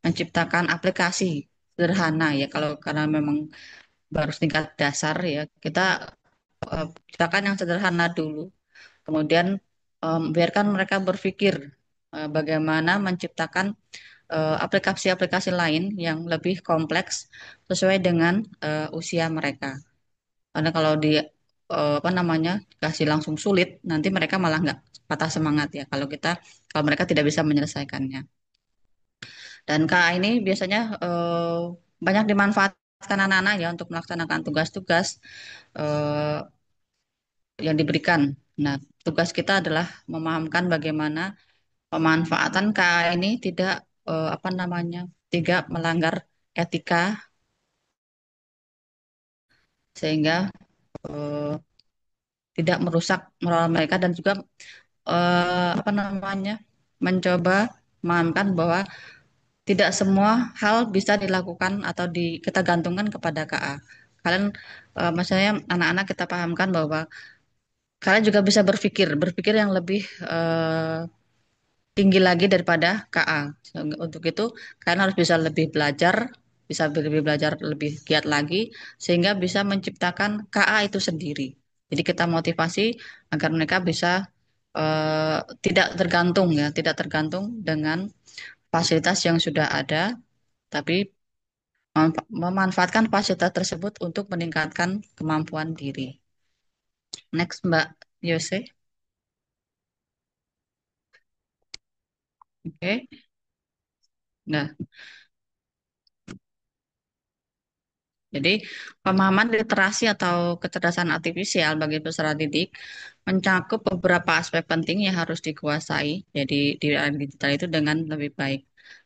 menciptakan aplikasi sederhana ya kalau karena memang baru tingkat dasar ya kita ciptakan yang sederhana dulu. Kemudian biarkan mereka berpikir bagaimana menciptakan aplikasi-aplikasi lain yang lebih kompleks sesuai dengan usia mereka. Karena kalau di apa namanya kasih langsung sulit, nanti mereka malah nggak patah semangat ya. Kalau mereka tidak bisa menyelesaikannya. Dan KA ini biasanya banyak dimanfaatkan anak-anak ya untuk melaksanakan tugas-tugas eh, yang diberikan. Nah, tugas kita adalah memahamkan bagaimana pemanfaatan KA ini tidak apa namanya tidak melanggar etika sehingga eh, tidak merusak moral mereka dan juga apa namanya mencoba memahamkan bahwa tidak semua hal bisa dilakukan atau kita gantungkan kepada KA. Kalian maksudnya anak-anak kita pahamkan bahwa kalian juga bisa berpikir yang lebih tinggi lagi daripada KA. Untuk itu, kalian harus bisa lebih belajar, bisa lebih belajar lebih giat lagi, sehingga bisa menciptakan KA itu sendiri. Jadi kita motivasi agar mereka bisa tidak tergantung ya, tidak tergantung dengan fasilitas yang sudah ada, tapi memanfaatkan fasilitas tersebut untuk meningkatkan kemampuan diri. Next, Mbak Yose. Oke. Nah, jadi, pemahaman literasi atau kecerdasan artifisial bagi peserta didik mencakup beberapa aspek penting yang harus dikuasai. Jadi, di era digital itu dengan lebih baik.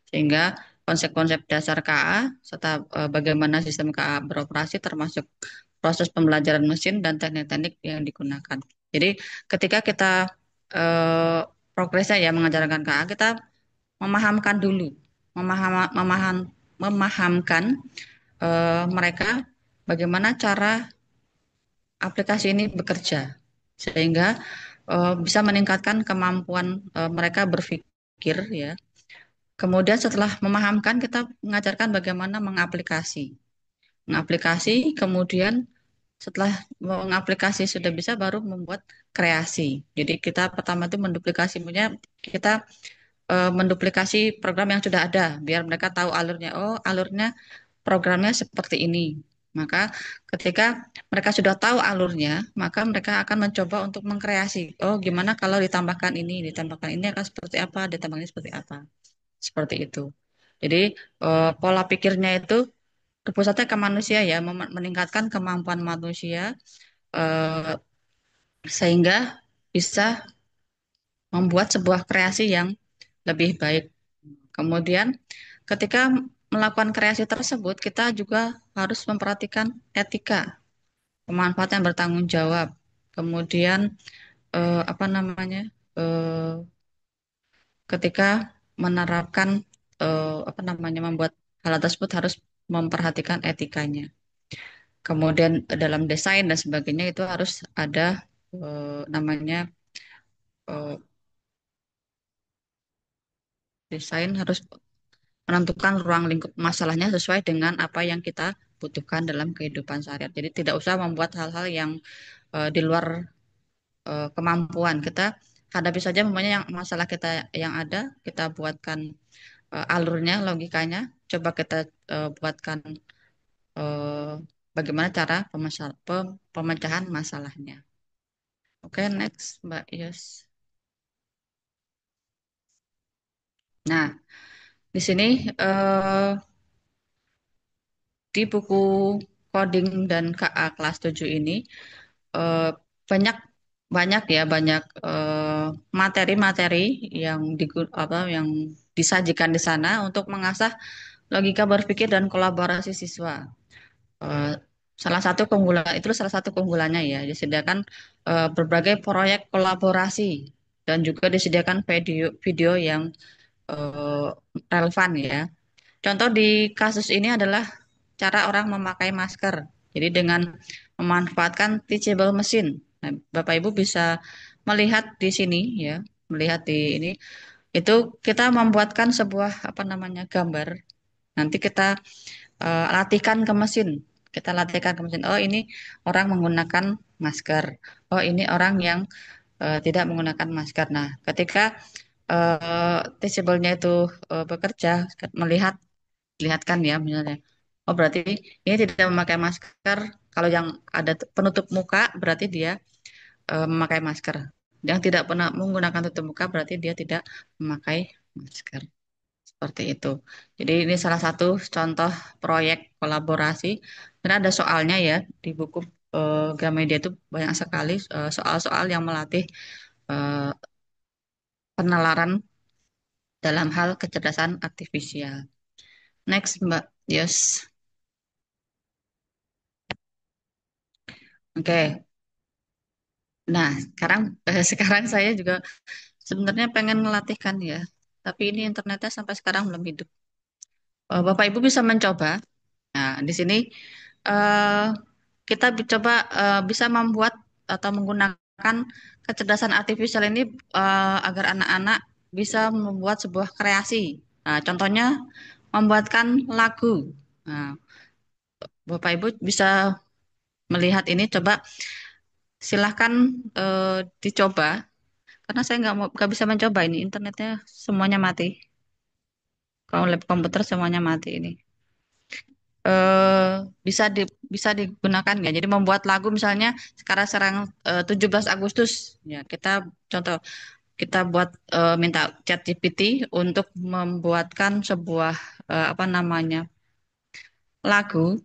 Sehingga konsep-konsep dasar KA serta bagaimana sistem KA beroperasi termasuk proses pembelajaran mesin dan teknik-teknik yang digunakan. Jadi, ketika kita eh, progresnya ya mengajarkan KA, kita memahamkan dulu, memahamkan mereka bagaimana cara aplikasi ini bekerja sehingga bisa meningkatkan kemampuan mereka berpikir ya. Kemudian setelah memahamkan kita mengajarkan bagaimana mengaplikasi kemudian setelah mengaplikasi sudah bisa baru membuat kreasi. Jadi kita pertama itu menduplikasinya kita menduplikasi program yang sudah ada biar mereka tahu alurnya. Oh, alurnya programnya seperti ini. Maka ketika mereka sudah tahu alurnya, maka mereka akan mencoba untuk mengkreasi. Oh, gimana kalau ditambahkan ini akan seperti apa, ditambahkan ini seperti apa. Seperti itu. Jadi pola pikirnya itu berpusatnya ke manusia ya, meningkatkan kemampuan manusia eh, sehingga bisa membuat sebuah kreasi yang lebih baik. Kemudian ketika melakukan kreasi tersebut, kita juga harus memperhatikan etika, pemanfaatan bertanggung jawab. Kemudian apa namanya? eh, ketika menerapkan apa namanya membuat hal tersebut harus memperhatikan etikanya. Kemudian dalam desain dan sebagainya itu harus ada namanya eh, desain harus menentukan ruang lingkup masalahnya sesuai dengan apa yang kita butuhkan dalam kehidupan sehari-hari. Jadi tidak usah membuat hal-hal yang di luar kemampuan kita. Hadapi saja memangnya yang masalah kita yang ada, kita buatkan alurnya, logikanya. Coba kita buatkan eh, bagaimana cara pemecahan masalahnya. Oke, next Mbak Yus. Nah, di sini eh, di buku coding dan KA kelas 7 ini eh, banyak banyak ya banyak materi-materi yang yang disajikan di sana untuk mengasah logika berpikir dan kolaborasi siswa. Eh, salah satu keunggulannya ya disediakan berbagai proyek kolaborasi dan juga disediakan video yang eh, relevan ya. Contoh di kasus ini adalah cara orang memakai masker. Jadi dengan memanfaatkan teachable machine. Nah, Bapak Ibu bisa melihat di sini ya, melihat di ini itu kita membuatkan sebuah apa namanya gambar. Nanti kita latihkan ke mesin. Kita latihkan ke mesin. Oh, ini orang menggunakan masker. Oh, ini orang yang tidak menggunakan masker. Nah, ketika teachable-nya itu bekerja, melihat lihatkan ya misalnya. Oh berarti ini tidak memakai masker. Kalau yang ada penutup muka berarti dia memakai masker. Yang tidak pernah menggunakan tutup muka berarti dia tidak memakai masker. Seperti itu. Jadi ini salah satu contoh proyek kolaborasi. Dan ada soalnya ya di buku Gramedia itu banyak sekali soal-soal yang melatih eh, penalaran dalam hal kecerdasan artifisial. Next Mbak. Yes. Oke. Nah, sekarang sekarang saya juga sebenarnya pengen melatihkan ya, tapi ini internetnya sampai sekarang belum hidup. Bapak Ibu bisa mencoba. Nah, di sini eh, kita coba bisa membuat atau menggunakan kecerdasan artifisial ini agar anak-anak bisa membuat sebuah kreasi. Nah, contohnya membuatkan lagu. Nah, Bapak Ibu bisa melihat ini, coba silahkan dicoba. Karena saya nggak bisa mencoba ini internetnya semuanya mati. Kalau lab komputer semuanya mati ini. eh bisa bisa digunakan nggak? Jadi membuat lagu misalnya sekarang serang 17 Agustus ya kita contoh kita buat minta ChatGPT untuk membuatkan sebuah apa namanya lagu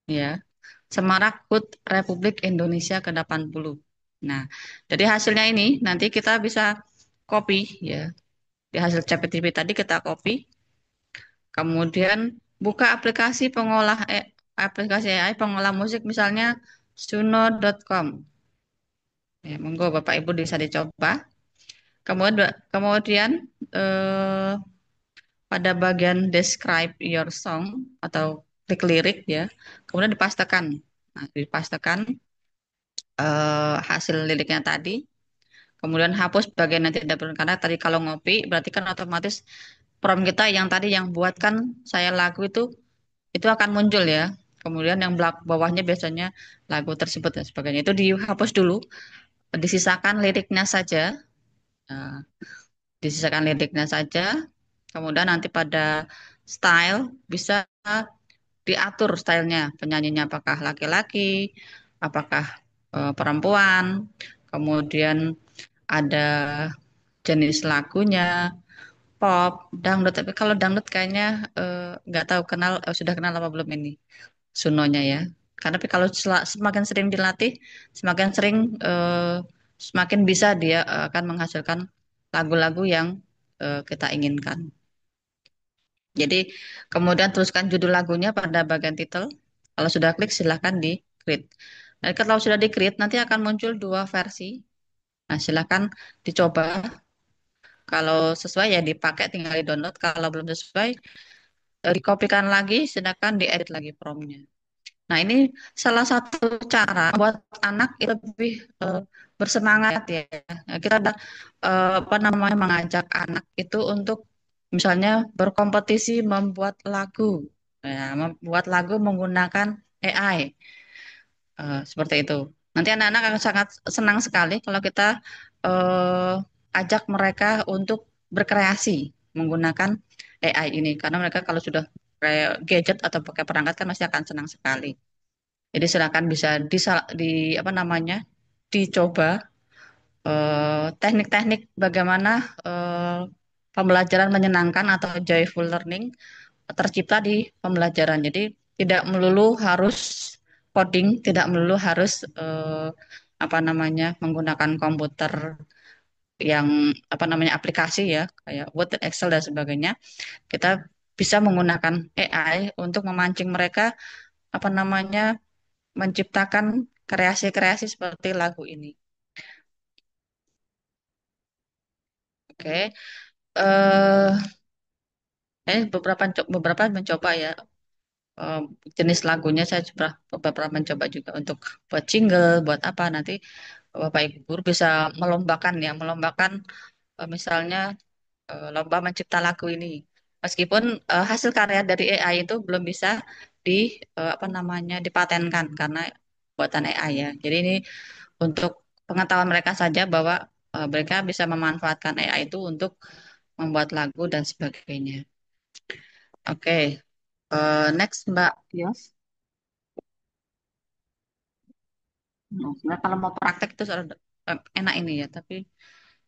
ya Semarak HUT Republik Indonesia ke-80. Nah, dari hasilnya ini nanti kita bisa copy ya. Di hasil ChatGPT tadi kita copy. Kemudian buka aplikasi AI pengolah musik misalnya suno.com. Ya, monggo Bapak Ibu bisa dicoba. Kemudian eh, pada bagian describe your song atau klik lirik ya, kemudian dipastekan. Nah, dipastekan hasil liriknya tadi. Kemudian hapus bagian yang tidak perlu karena tadi kalau ngopi berarti kan otomatis prompt kita yang tadi yang buatkan saya lagu itu akan muncul ya. Kemudian yang bawahnya biasanya lagu tersebut dan sebagainya. Itu dihapus dulu, disisakan liriknya saja. Nah, disisakan liriknya saja. Kemudian nanti pada style bisa diatur stylenya. Penyanyinya apakah laki-laki, apakah perempuan. Kemudian ada jenis lagunya, pop, dangdut. Tapi kalau dangdut kayaknya nggak tahu sudah kenal apa belum ini. Sunonya ya. Karena tapi kalau semakin sering dilatih, semakin sering semakin bisa dia akan menghasilkan lagu-lagu yang kita inginkan. Jadi kemudian tuliskan judul lagunya pada bagian title. Kalau sudah klik silahkan di create. Dan kalau sudah di create nanti akan muncul dua versi. Nah silahkan dicoba. Kalau sesuai ya dipakai tinggal di download. Kalau belum sesuai dikopikan lagi, sedangkan diedit lagi promptnya. Nah, ini salah satu cara buat anak itu lebih bersemangat ya. Nah, kita ada apa namanya mengajak anak itu untuk misalnya berkompetisi membuat lagu. Ya, membuat lagu menggunakan AI. Seperti itu. Nanti anak-anak akan sangat senang sekali kalau kita ajak mereka untuk berkreasi menggunakan AI ini karena mereka kalau sudah pakai gadget atau pakai perangkat kan masih akan senang sekali. Jadi silakan bisa di apa namanya dicoba teknik-teknik bagaimana eh, pembelajaran menyenangkan atau joyful learning tercipta di pembelajaran. Jadi tidak melulu harus coding, tidak melulu harus apa namanya menggunakan komputer yang apa namanya aplikasi ya kayak Word, Excel dan sebagainya. Kita bisa menggunakan AI untuk memancing mereka apa namanya menciptakan kreasi-kreasi seperti lagu ini. Oke. Eh beberapa mencoba ya eh, jenis lagunya saya coba beberapa mencoba juga untuk buat jingle, buat apa nanti Bapak Ibu guru bisa melombakan ya, melombakan misalnya lomba mencipta lagu ini. Meskipun hasil karya dari AI itu belum bisa di apa namanya dipatenkan karena buatan AI ya. Jadi ini untuk pengetahuan mereka saja bahwa mereka bisa memanfaatkan AI itu untuk membuat lagu dan sebagainya. Oke, next Mbak Yos. Nah, sebenarnya kalau mau praktek itu enak ini ya, tapi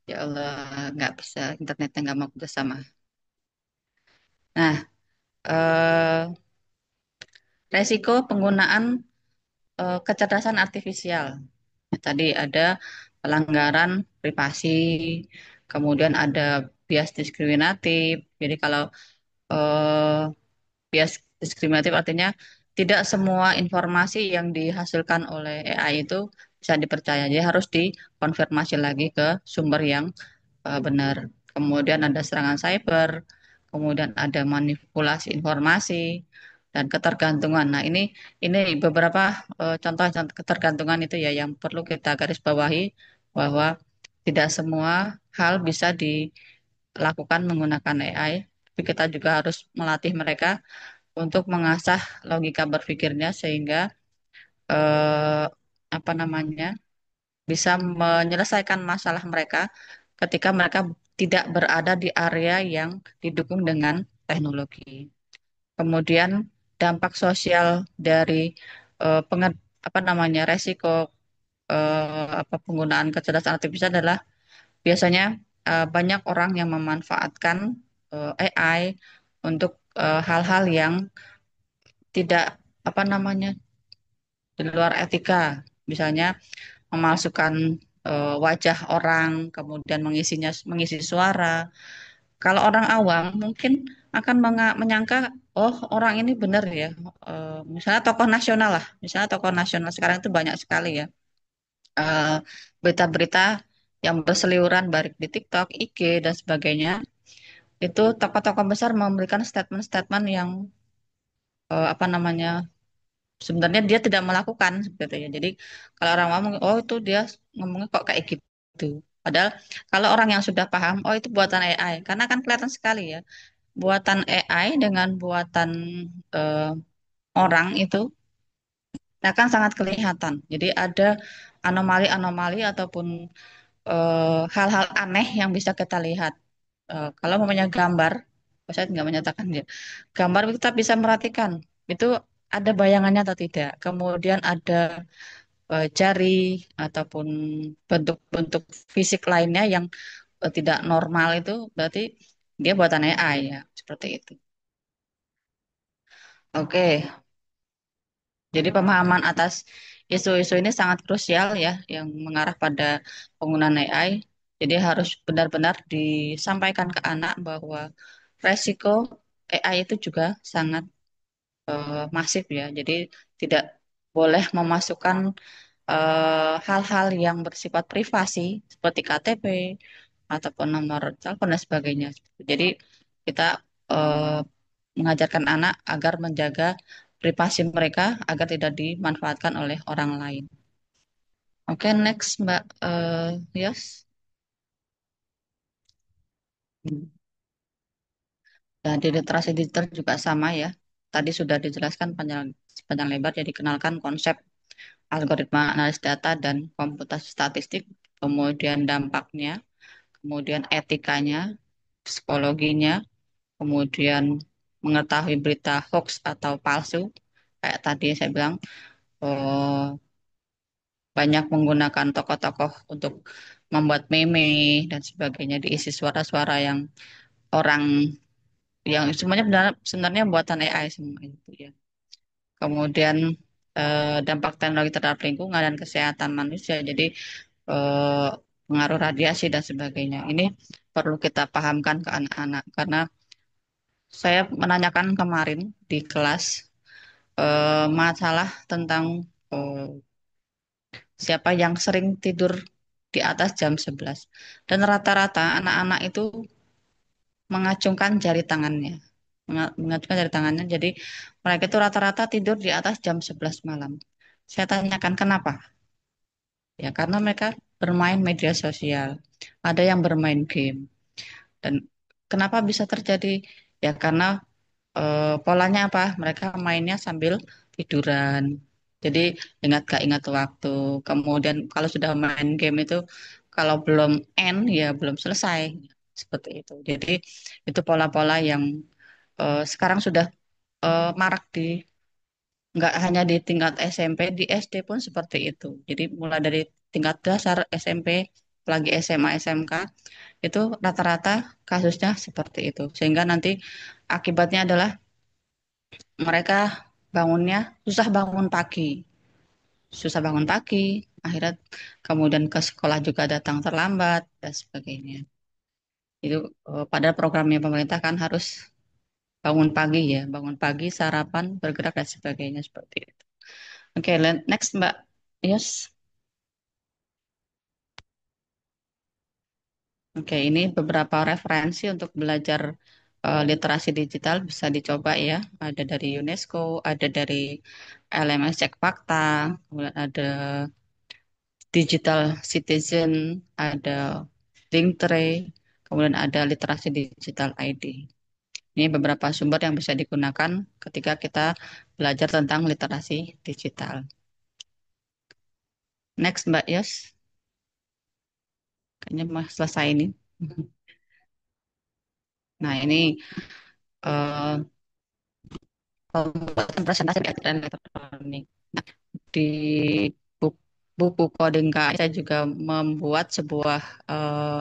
ya Allah nggak bisa internetnya nggak mau kerjasama. Nah, eh, resiko penggunaan kecerdasan artifisial. Tadi ada pelanggaran privasi, kemudian ada bias diskriminatif. Jadi kalau eh, bias diskriminatif artinya tidak semua informasi yang dihasilkan oleh AI itu bisa dipercaya. Jadi harus dikonfirmasi lagi ke sumber yang benar. Kemudian ada serangan cyber, kemudian ada manipulasi informasi dan ketergantungan. Nah, ini beberapa contoh-contoh ketergantungan itu ya yang perlu kita garis bawahi bahwa tidak semua hal bisa dilakukan menggunakan AI, tapi kita juga harus melatih mereka untuk mengasah logika berpikirnya sehingga eh, apa namanya bisa menyelesaikan masalah mereka ketika mereka tidak berada di area yang didukung dengan teknologi. Kemudian dampak sosial dari apa namanya resiko apa penggunaan kecerdasan artifisial adalah biasanya banyak orang yang memanfaatkan AI untuk hal-hal yang tidak apa namanya di luar etika, misalnya memasukkan wajah orang, kemudian mengisi suara. Kalau orang awam mungkin akan menyangka, oh orang ini benar ya. Misalnya tokoh nasional lah, misalnya tokoh nasional sekarang itu banyak sekali ya eh, berita-berita yang berseliweran baik di TikTok, IG dan sebagainya. Itu tokoh-tokoh besar memberikan statement-statement yang apa namanya sebenarnya dia tidak melakukan seperti itu ya. Jadi kalau orang ngomong, oh itu dia ngomongnya kok kayak gitu. Padahal kalau orang yang sudah paham, oh itu buatan AI. Karena kan kelihatan sekali ya, buatan AI dengan buatan eh, orang itu akan sangat kelihatan. Jadi ada anomali-anomali ataupun hal-hal aneh yang bisa kita lihat. Kalau mempunyai gambar, saya nggak menyatakan dia. Gambar kita bisa merhatikan itu ada bayangannya atau tidak. Kemudian ada jari ataupun bentuk-bentuk fisik lainnya yang tidak normal itu berarti dia buatan AI ya, seperti itu. Oke, jadi pemahaman atas isu-isu ini sangat krusial ya, yang mengarah pada penggunaan AI. Jadi harus benar-benar disampaikan ke anak bahwa resiko AI itu juga sangat masif ya. Jadi tidak boleh memasukkan hal-hal yang bersifat privasi seperti KTP ataupun nomor telepon dan sebagainya. Jadi kita eh, mengajarkan anak agar menjaga privasi mereka agar tidak dimanfaatkan oleh orang lain. Oke, next Mbak Yos. Dan di literasi digital juga sama ya. Tadi sudah dijelaskan panjang, panjang lebar, jadi kenalkan konsep algoritma analis data dan komputasi statistik, kemudian dampaknya, kemudian etikanya, psikologinya, kemudian mengetahui berita hoax atau palsu. Kayak tadi saya bilang, eh, banyak menggunakan tokoh-tokoh untuk membuat meme dan sebagainya, diisi suara-suara yang orang yang semuanya sebenarnya buatan AI semua itu ya. Kemudian dampak teknologi terhadap lingkungan dan kesehatan manusia. Jadi eh, pengaruh radiasi dan sebagainya. Ini perlu kita pahamkan ke anak-anak karena saya menanyakan kemarin di kelas masalah tentang eh, siapa yang sering tidur di atas jam 11. Dan rata-rata anak-anak itu mengacungkan jari tangannya. Mengacungkan jari tangannya. Jadi mereka itu rata-rata tidur di atas jam 11 malam. Saya tanyakan kenapa? Ya karena mereka bermain media sosial. Ada yang bermain game. Dan kenapa bisa terjadi? Ya karena polanya apa? Mereka mainnya sambil tiduran. Jadi gak ingat waktu. Kemudian kalau sudah main game itu, kalau belum end ya belum selesai. Seperti itu. Jadi itu pola-pola yang sekarang sudah marak nggak hanya di tingkat SMP, di SD pun seperti itu. Jadi mulai dari tingkat dasar SMP, lagi SMA, SMK, itu rata-rata kasusnya seperti itu. Sehingga nanti akibatnya adalah mereka bangunnya susah bangun pagi, akhirnya kemudian ke sekolah juga datang terlambat dan sebagainya. Itu pada programnya pemerintah kan harus bangun pagi ya, bangun pagi, sarapan, bergerak dan sebagainya seperti itu. Oke, next Mbak. Yes. Oke, ini beberapa referensi untuk belajar literasi digital bisa dicoba ya. Ada dari UNESCO, ada dari LMS Cek Fakta, kemudian ada Digital Citizen, ada Linktree, kemudian ada Literasi Digital ID. Ini beberapa sumber yang bisa digunakan ketika kita belajar tentang literasi digital. Next, Mbak Yos. Kayaknya mah selesai ini. Nah, ini eh, pembuatan presentasi di aturan elektronik. Nah, di buku coding KI saya juga membuat sebuah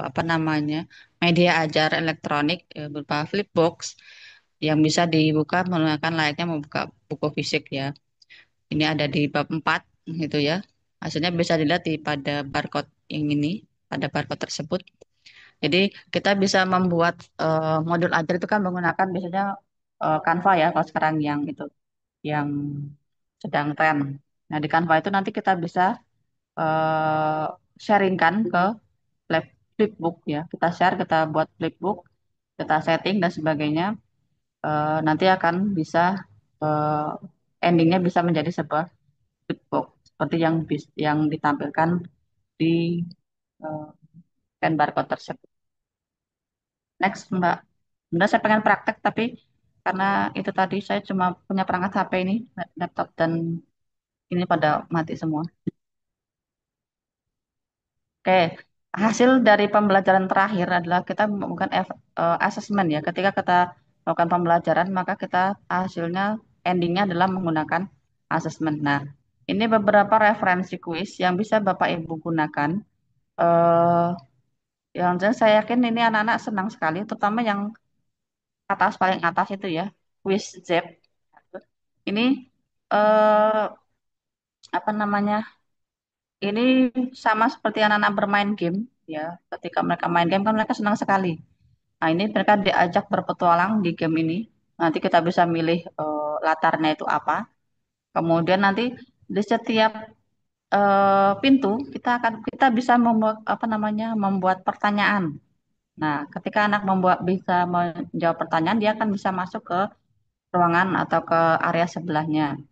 apa namanya media ajar elektronik berupa flipbox yang bisa dibuka menggunakan layaknya membuka buku fisik ya. Ini ada di bab 4 gitu ya. Hasilnya bisa dilihat di pada barcode yang ini, pada barcode tersebut. Jadi kita bisa membuat modul ajar itu kan menggunakan biasanya Canva ya kalau sekarang yang itu yang sedang tren. Nah, di Canva itu nanti kita bisa eh, sharingkan ke flipbook ya. Kita share, kita buat flipbook, kita setting dan sebagainya. Nanti akan bisa eh, endingnya bisa menjadi sebuah flipbook seperti yang ditampilkan di eh, scan barcode tersebut. Next, Mbak. Sebenarnya saya pengen praktek tapi karena itu tadi saya cuma punya perangkat HP ini, laptop dan ini pada mati semua. Oke, hasil dari pembelajaran terakhir adalah kita melakukan assessment ya. Ketika kita melakukan pembelajaran, maka kita hasilnya endingnya adalah menggunakan assessment. Nah, ini beberapa referensi kuis yang bisa Bapak Ibu gunakan. eh yang jelas saya yakin ini anak-anak senang sekali, terutama yang atas paling atas itu ya, kuis ZEP. Ini eh apa namanya? Ini sama seperti anak-anak bermain game ya. Ketika mereka main game kan mereka senang sekali. Nah, ini mereka diajak berpetualang di game ini. Nanti kita bisa milih latarnya itu apa. Kemudian nanti di setiap pintu kita bisa membuat apa namanya membuat pertanyaan. Nah, ketika anak bisa menjawab pertanyaan, dia akan bisa masuk ke ruangan atau ke area sebelahnya.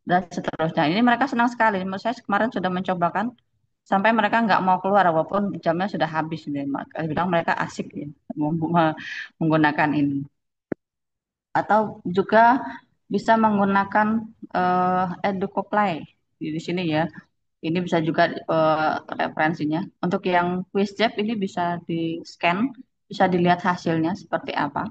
Dan seterusnya. Ini mereka senang sekali. Menurut saya kemarin sudah mencobakan sampai mereka nggak mau keluar walaupun jamnya sudah habis. Ini. Mereka bilang mereka asik ya, menggunakan ini. Atau juga bisa menggunakan EducoPlay di sini ya. Ini bisa juga referensinya. Untuk yang QuizJab ini bisa di scan, bisa dilihat hasilnya seperti apa.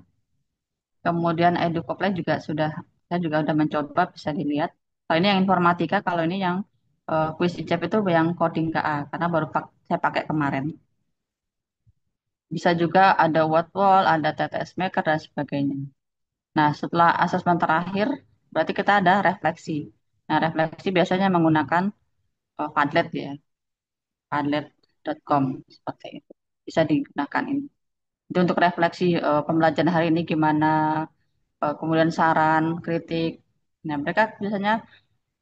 Kemudian EduCoplay juga saya juga udah mencoba, bisa dilihat. Kalau ini yang informatika, kalau ini yang quiz ijab itu yang coding KA, karena saya pakai kemarin. Bisa juga ada Wordwall, ada TTS Maker, dan sebagainya. Nah, setelah asesmen terakhir, berarti kita ada refleksi. Nah, refleksi biasanya menggunakan Padlet ya, padlet.com seperti itu. Bisa digunakan ini. Itu untuk refleksi pembelajaran hari ini gimana, kemudian saran, kritik. Nah, mereka biasanya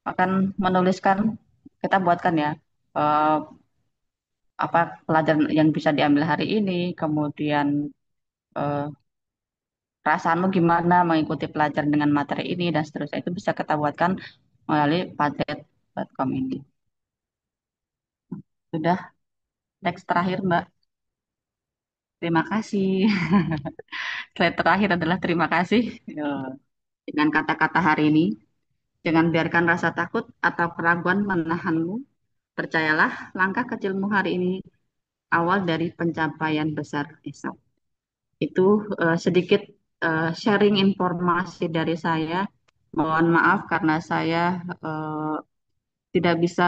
akan menuliskan, kita buatkan ya, eh, apa pelajaran yang bisa diambil hari ini, kemudian eh, perasaanmu gimana mengikuti pelajaran dengan materi ini, dan seterusnya. Itu bisa kita buatkan melalui Padlet.com ini. Sudah, next terakhir, Mbak. Terima kasih. Slide terakhir adalah terima kasih. Dengan kata-kata hari ini, jangan biarkan rasa takut atau keraguan menahanmu. Percayalah, langkah kecilmu hari ini awal dari pencapaian besar esok. Itu sedikit sharing informasi dari saya. Mohon maaf karena saya eh, tidak bisa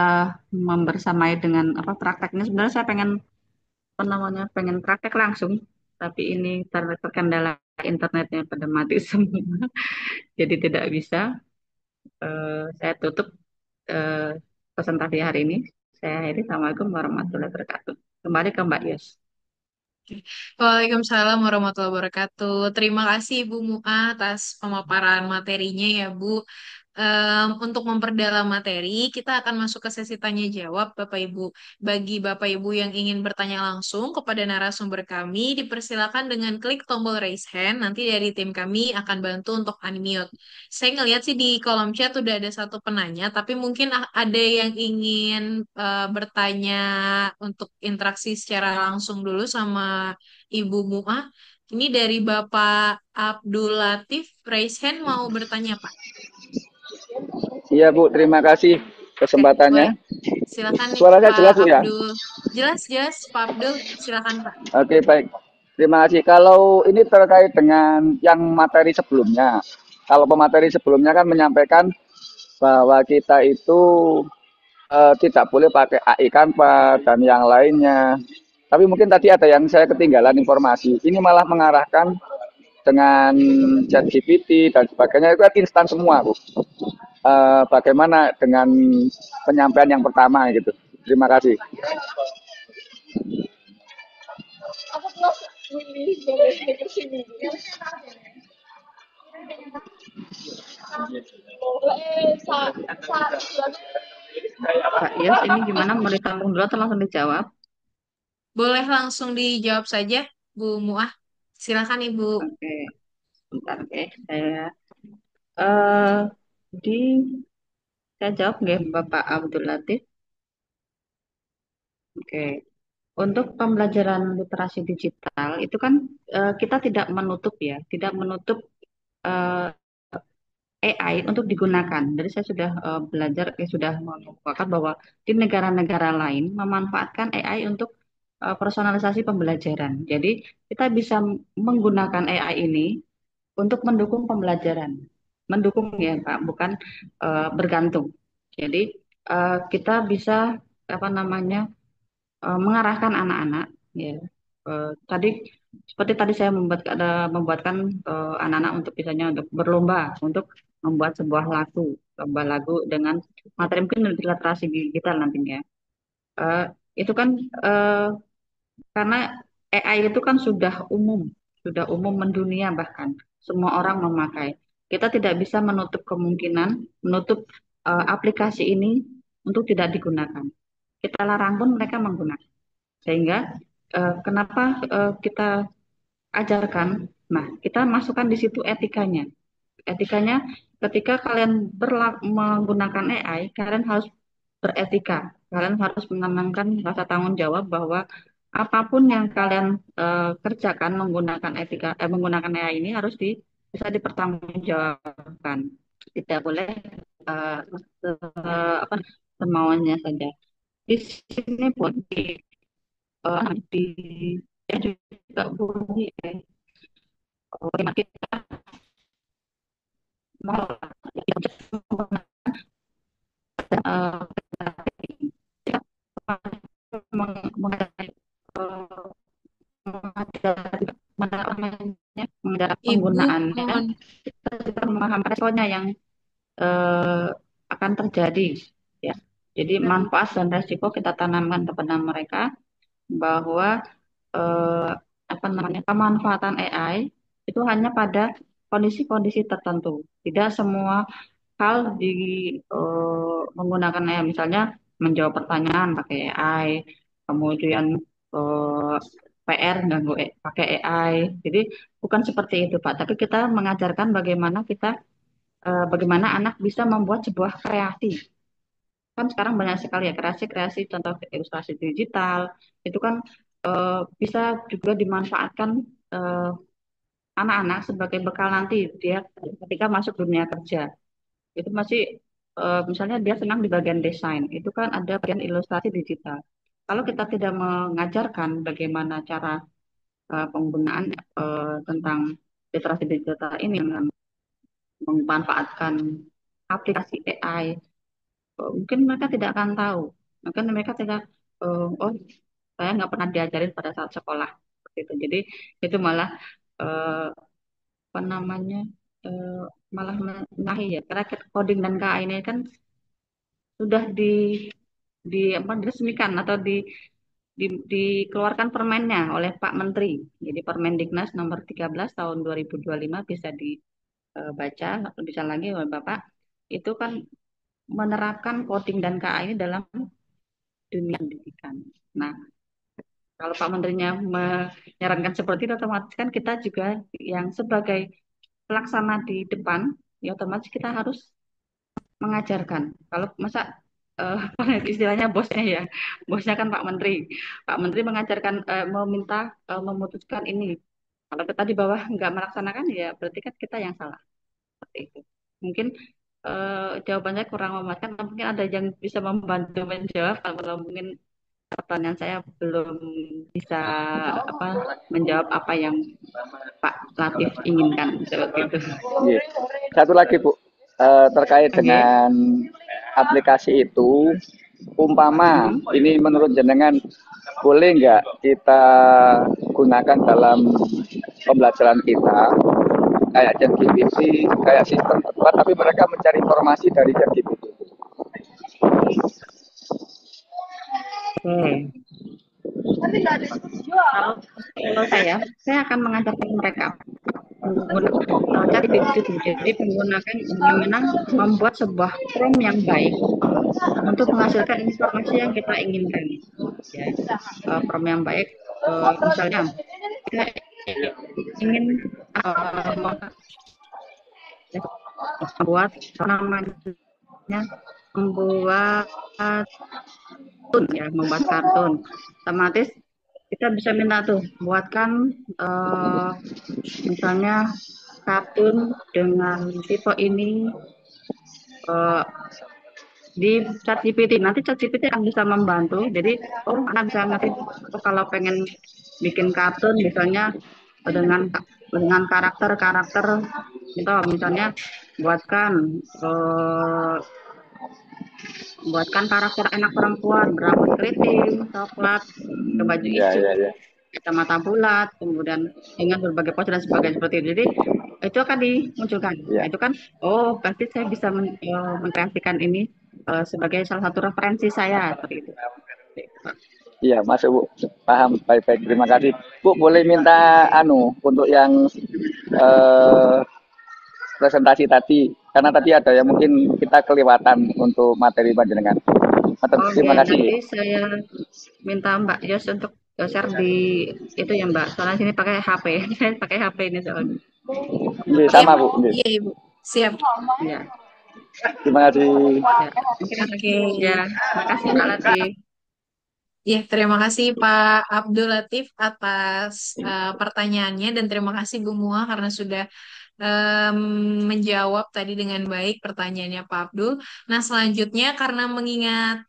membersamai dengan apa prakteknya. Sebenarnya saya pengen apa namanya pengen praktek langsung, tapi ini terkendala internetnya pada mati semua, jadi tidak bisa. Saya tutup eh, presentasi hari ini. Saya akhiri. Assalamualaikum warahmatullahi wabarakatuh. Kembali ke Mbak Yus. Waalaikumsalam warahmatullahi wabarakatuh. Terima kasih Ibu Mu'a atas pemaparan materinya ya Bu. Untuk memperdalam materi, kita akan masuk ke sesi tanya jawab Bapak Ibu. Bagi Bapak Ibu yang ingin bertanya langsung kepada narasumber kami, dipersilakan dengan klik tombol raise hand. Nanti dari tim kami akan bantu untuk unmute. Saya ngelihat sih di kolom chat udah ada satu penanya, tapi mungkin ada yang ingin bertanya untuk interaksi secara langsung dulu sama Ibu Mu'a. Ini dari Bapak Abdul Latif, raise hand mau bertanya Pak. Iya Bu, terima kasih Oke, boleh. kesempatannya. Silakan nih Suara saya Pak jelas Bu ya? Abdul. Jelas, jelas Pak Abdul. Silakan Pak. Oke baik, terima kasih. Kalau ini terkait dengan yang materi sebelumnya, kalau pemateri sebelumnya kan menyampaikan bahwa kita itu tidak boleh pakai AI Canva dan yang lainnya. Tapi mungkin tadi ada yang saya ketinggalan informasi. Ini malah mengarahkan dengan ChatGPT dan sebagainya itu kan instan semua Bu. Bagaimana dengan penyampaian yang pertama gitu. Terima kasih. Mbak Yus, ini gimana, mau ditanggung dulu atau langsung dijawab? Boleh langsung dijawab saja, Bu Muah. Silakan Ibu. Oke, bentar, oke. Eh di saya jawab nggih Bapak Abdul Latif. Oke. Untuk pembelajaran literasi digital itu kan kita tidak menutup ya, tidak menutup eh, AI untuk digunakan. Jadi saya sudah belajar, sudah mengupakan bahwa di negara-negara lain memanfaatkan AI untuk personalisasi pembelajaran. Jadi kita bisa menggunakan AI ini untuk mendukung pembelajaran, mendukung ya Pak, bukan bergantung. Jadi kita bisa apa namanya mengarahkan anak-anak ya. Tadi seperti tadi saya membuatkan anak-anak untuk misalnya untuk berlomba untuk membuat sebuah lomba lagu dengan materi mungkin literasi digital nantinya. Eh, itu kan eh, karena AI itu kan sudah umum mendunia, bahkan semua orang memakai. Kita tidak bisa menutup aplikasi ini untuk tidak digunakan. Kita larang pun mereka menggunakan. Sehingga kenapa kita ajarkan? Nah, kita masukkan di situ etikanya. Etikanya ketika kalian menggunakan AI, kalian harus beretika. Kalian harus menanamkan rasa tanggung jawab bahwa apapun yang kalian kerjakan menggunakan AI ini harus bisa dipertanggungjawabkan. Tidak boleh eh, apa semaunya saja. Di sini pun di juga bunyi tema kita mau uh, mengenai mengenai Ibu, penggunaannya, mohon. kita juga memahami resikonya yang eh, akan terjadi, ya. Jadi manfaat dan resiko kita tanamkan kepada mereka bahwa eh, apa namanya, pemanfaatan AI itu hanya pada kondisi-kondisi tertentu. Tidak semua hal menggunakan AI, misalnya menjawab pertanyaan pakai AI, kemudian eh, PR nggak pakai AI. Jadi bukan seperti itu, Pak. Tapi kita mengajarkan bagaimana anak bisa membuat sebuah kreasi. Kan sekarang banyak sekali ya kreasi-kreasi, contoh ilustrasi digital itu kan bisa juga dimanfaatkan eh, anak-anak sebagai bekal nanti dia ketika masuk dunia kerja. Itu masih misalnya dia senang di bagian desain, itu kan ada bagian ilustrasi digital. Kalau kita tidak mengajarkan bagaimana cara penggunaan tentang literasi digital ini dengan memanfaatkan aplikasi AI, mungkin mereka tidak akan tahu. Mungkin mereka tidak, oh saya nggak pernah diajarin pada saat sekolah. Seperti itu. Jadi itu malah eh, apa namanya, eh, malah menahi ya. Karena coding dan KA ini kan sudah apa, diresmikan atau dikeluarkan permennya oleh Pak Menteri. Jadi Permendiknas nomor 13 tahun 2025 bisa dibaca, bisa lagi oleh Bapak. Itu kan menerapkan coding dan KA ini dalam dunia pendidikan. Nah, kalau Pak Menterinya menyarankan seperti itu, otomatis kan kita juga yang sebagai pelaksana di depan, ya otomatis kita harus mengajarkan. Kalau masa istilahnya bosnya ya, bosnya kan Pak Menteri. Pak Menteri mengajarkan, meminta memutuskan ini. Kalau kita di bawah nggak melaksanakan, ya berarti kan kita yang salah. Seperti itu. Mungkin jawabannya kurang memuaskan, mungkin ada yang bisa membantu menjawab. Kalau mungkin pertanyaan saya belum bisa apa menjawab apa yang Pak Latif inginkan, seperti itu. Iya. Satu lagi Bu, terkait Oke. dengan aplikasi itu, umpama Mhm. ini menurut jenengan boleh nggak kita gunakan dalam pembelajaran kita kayak ChatGPT, kayak sistem terbuat, tapi mereka mencari informasi dari ChatGPT. Oke. Kalau saya akan mengajarkan mereka menggunakan cari itu. Jadi menggunakan bagaimana membuat sebuah prompt yang baik untuk menghasilkan informasi yang kita inginkan. Ya, prompt yang baik, misalnya kita ingin membuat namanya membuat kartun, ya, membuat kartun. Otomatis kita bisa minta tuh buatkan misalnya kartun dengan tipe ini eh, di ChatGPT. Nanti ChatGPT akan bisa membantu. Jadi, oh, anak bisa ngerti, oh, kalau pengen bikin kartun misalnya dengan karakter-karakter itu, misalnya buatkan eh, buatkan karakter anak perempuan berambut keriting, coklat, ke baju Ya, hijau, ya, ya. kacamata bulat, kemudian dengan berbagai pose dan sebagainya seperti itu. Jadi itu akan dimunculkan. Nah, Ya, itu kan, oh berarti saya bisa mengkreasikan ini sebagai salah satu referensi saya seperti itu. iya masuk Bu. Paham, baik-baik. Terima kasih. Bu, boleh minta untuk yang eh, presentasi tadi, karena tadi ada yang mungkin kita kelewatan untuk materi panjenengan. Oke, Terima kasih. nanti saya minta Mbak Yos untuk share di itu ya Mbak. Soalnya sini pakai HP, saya pakai HP ini soalnya. Ini Iya, sama Bu. Ini. iya Ibu. Siap. Ya, Terima kasih. ya. Oke. Ya, makasih Pak Latif. Ya, terima kasih Pak Abdul Latif atas pertanyaannya dan terima kasih Bu Mua karena sudah em, menjawab tadi dengan baik pertanyaannya Pak Abdul. Nah, selanjutnya karena mengingat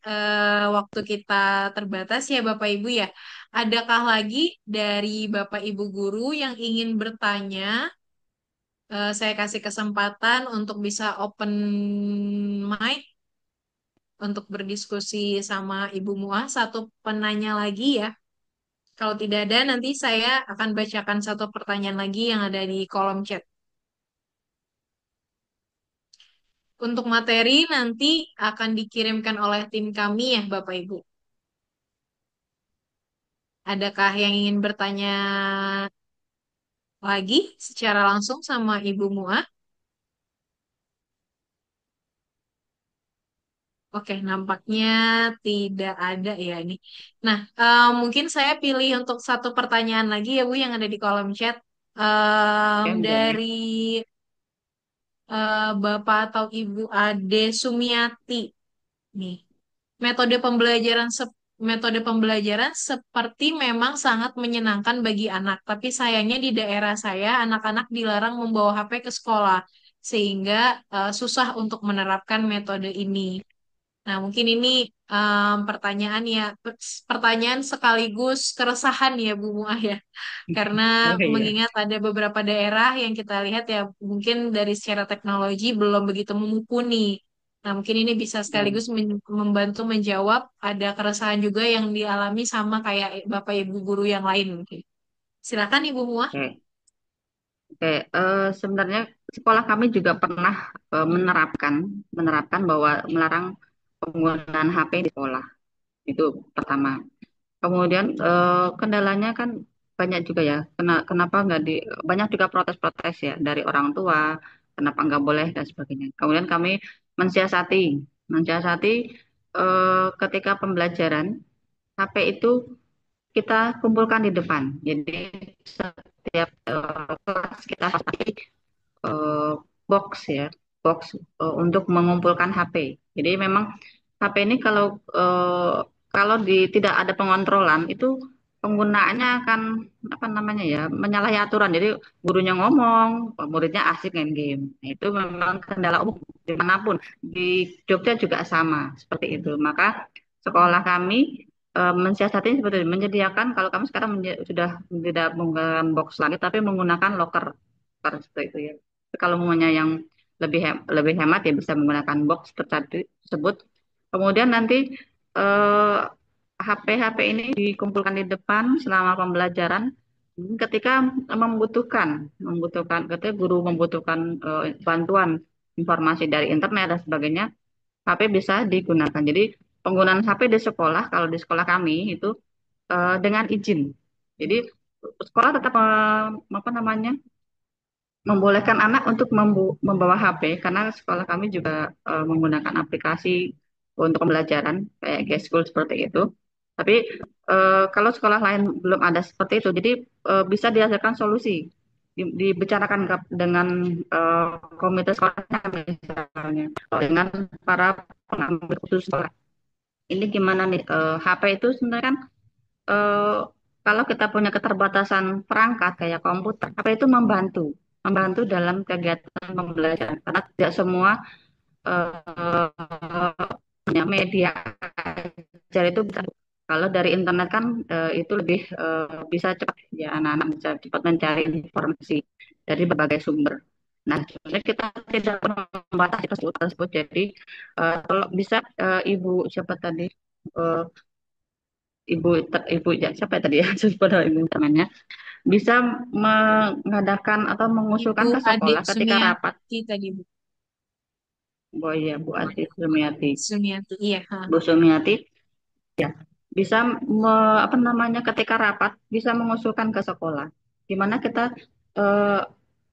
waktu kita terbatas ya Bapak Ibu ya, adakah lagi dari Bapak Ibu guru yang ingin bertanya saya kasih kesempatan untuk bisa open mic untuk berdiskusi sama Ibu Muah. Satu penanya lagi ya. Kalau tidak ada, nanti saya akan bacakan satu pertanyaan lagi yang ada di kolom chat. Untuk materi nanti akan dikirimkan oleh tim kami ya, Bapak Ibu. Adakah yang ingin bertanya lagi secara langsung sama Ibu Muah? Oke, nampaknya tidak ada ya ini. Nah, mungkin saya pilih untuk satu pertanyaan lagi ya Bu yang ada di kolom chat. Oke, boleh. Dari Bapak atau Ibu Ade Sumiati nih. Metode pembelajaran metode pembelajaran seperti memang sangat menyenangkan bagi anak, tapi sayangnya di daerah saya anak-anak dilarang membawa HP ke sekolah sehingga susah untuk menerapkan metode ini. Nah, mungkin ini pertanyaan ya, pertanyaan sekaligus keresahan ya Bu Muah ya. Karena Oh iya. mengingat ada beberapa daerah yang kita lihat ya mungkin dari secara teknologi belum begitu mumpuni. Nah, mungkin ini bisa Ya. sekaligus membantu menjawab ada keresahan juga yang dialami sama kayak Bapak Ibu guru yang lain mungkin. Silakan Ibu Muah. Oke. Oke, sebenarnya sekolah kami juga pernah menerapkan menerapkan bahwa melarang penggunaan HP di sekolah. Itu pertama. Kemudian kendalanya kan banyak juga ya. Kenapa nggak di banyak juga protes-protes ya dari orang tua. Kenapa nggak boleh dan sebagainya. Kemudian kami mensiasati, mensiasati ketika pembelajaran HP itu kita kumpulkan di depan. Jadi setiap kelas kita pasti eh, box ya, box untuk mengumpulkan HP. Jadi memang HP ini kalau tidak ada pengontrolan itu penggunaannya akan apa namanya ya menyalahi aturan. Jadi gurunya ngomong, muridnya asik main game. Nah, itu memang kendala umum dimanapun di Jogja juga sama seperti itu. Maka sekolah kami mensiasati seperti itu, menyediakan kalau kami sekarang sudah tidak menggunakan box lagi tapi menggunakan locker, locker seperti itu ya. Kalau semuanya yang lebih hemat ya bisa menggunakan box tersebut. Kemudian nanti eh, HP-HP ini dikumpulkan di depan selama pembelajaran. Ketika ketika guru membutuhkan bantuan informasi dari internet dan sebagainya, HP bisa digunakan. Jadi penggunaan HP di sekolah, kalau di sekolah kami itu dengan izin. Jadi sekolah tetap apa namanya membolehkan anak untuk membawa HP karena sekolah kami juga menggunakan aplikasi untuk pembelajaran kayak G-School seperti itu. Tapi kalau sekolah lain belum ada seperti itu, jadi bisa dihasilkan solusi, dibicarakan dengan komite sekolahnya misalnya, dengan para pengambil khusus sekolah. Ini gimana nih? HP itu sebenarnya kan eh, kalau kita punya keterbatasan perangkat kayak komputer, apa itu membantu dalam kegiatan pembelajaran karena tidak semua punya media ajar itu bisa. Kalau dari internet kan itu lebih bisa cepat ya anak-anak bisa cepat mencari informasi dari berbagai sumber. Nah, sebenarnya kita tidak pernah membatasi tersebut. Jadi kalau bisa ibu siapa tadi eh, ibu ya siapa tadi ya pada ibu namanya bisa mengadakan atau mengusulkan Bu ke Ade sekolah ketika rapat. Sumiati tadi Bu. Oh iya Bu Ati Sumiati, Sumiati, iya. Ha. Bu Sumiati ya bisa apa namanya ketika rapat bisa mengusulkan ke sekolah gimana kita eh,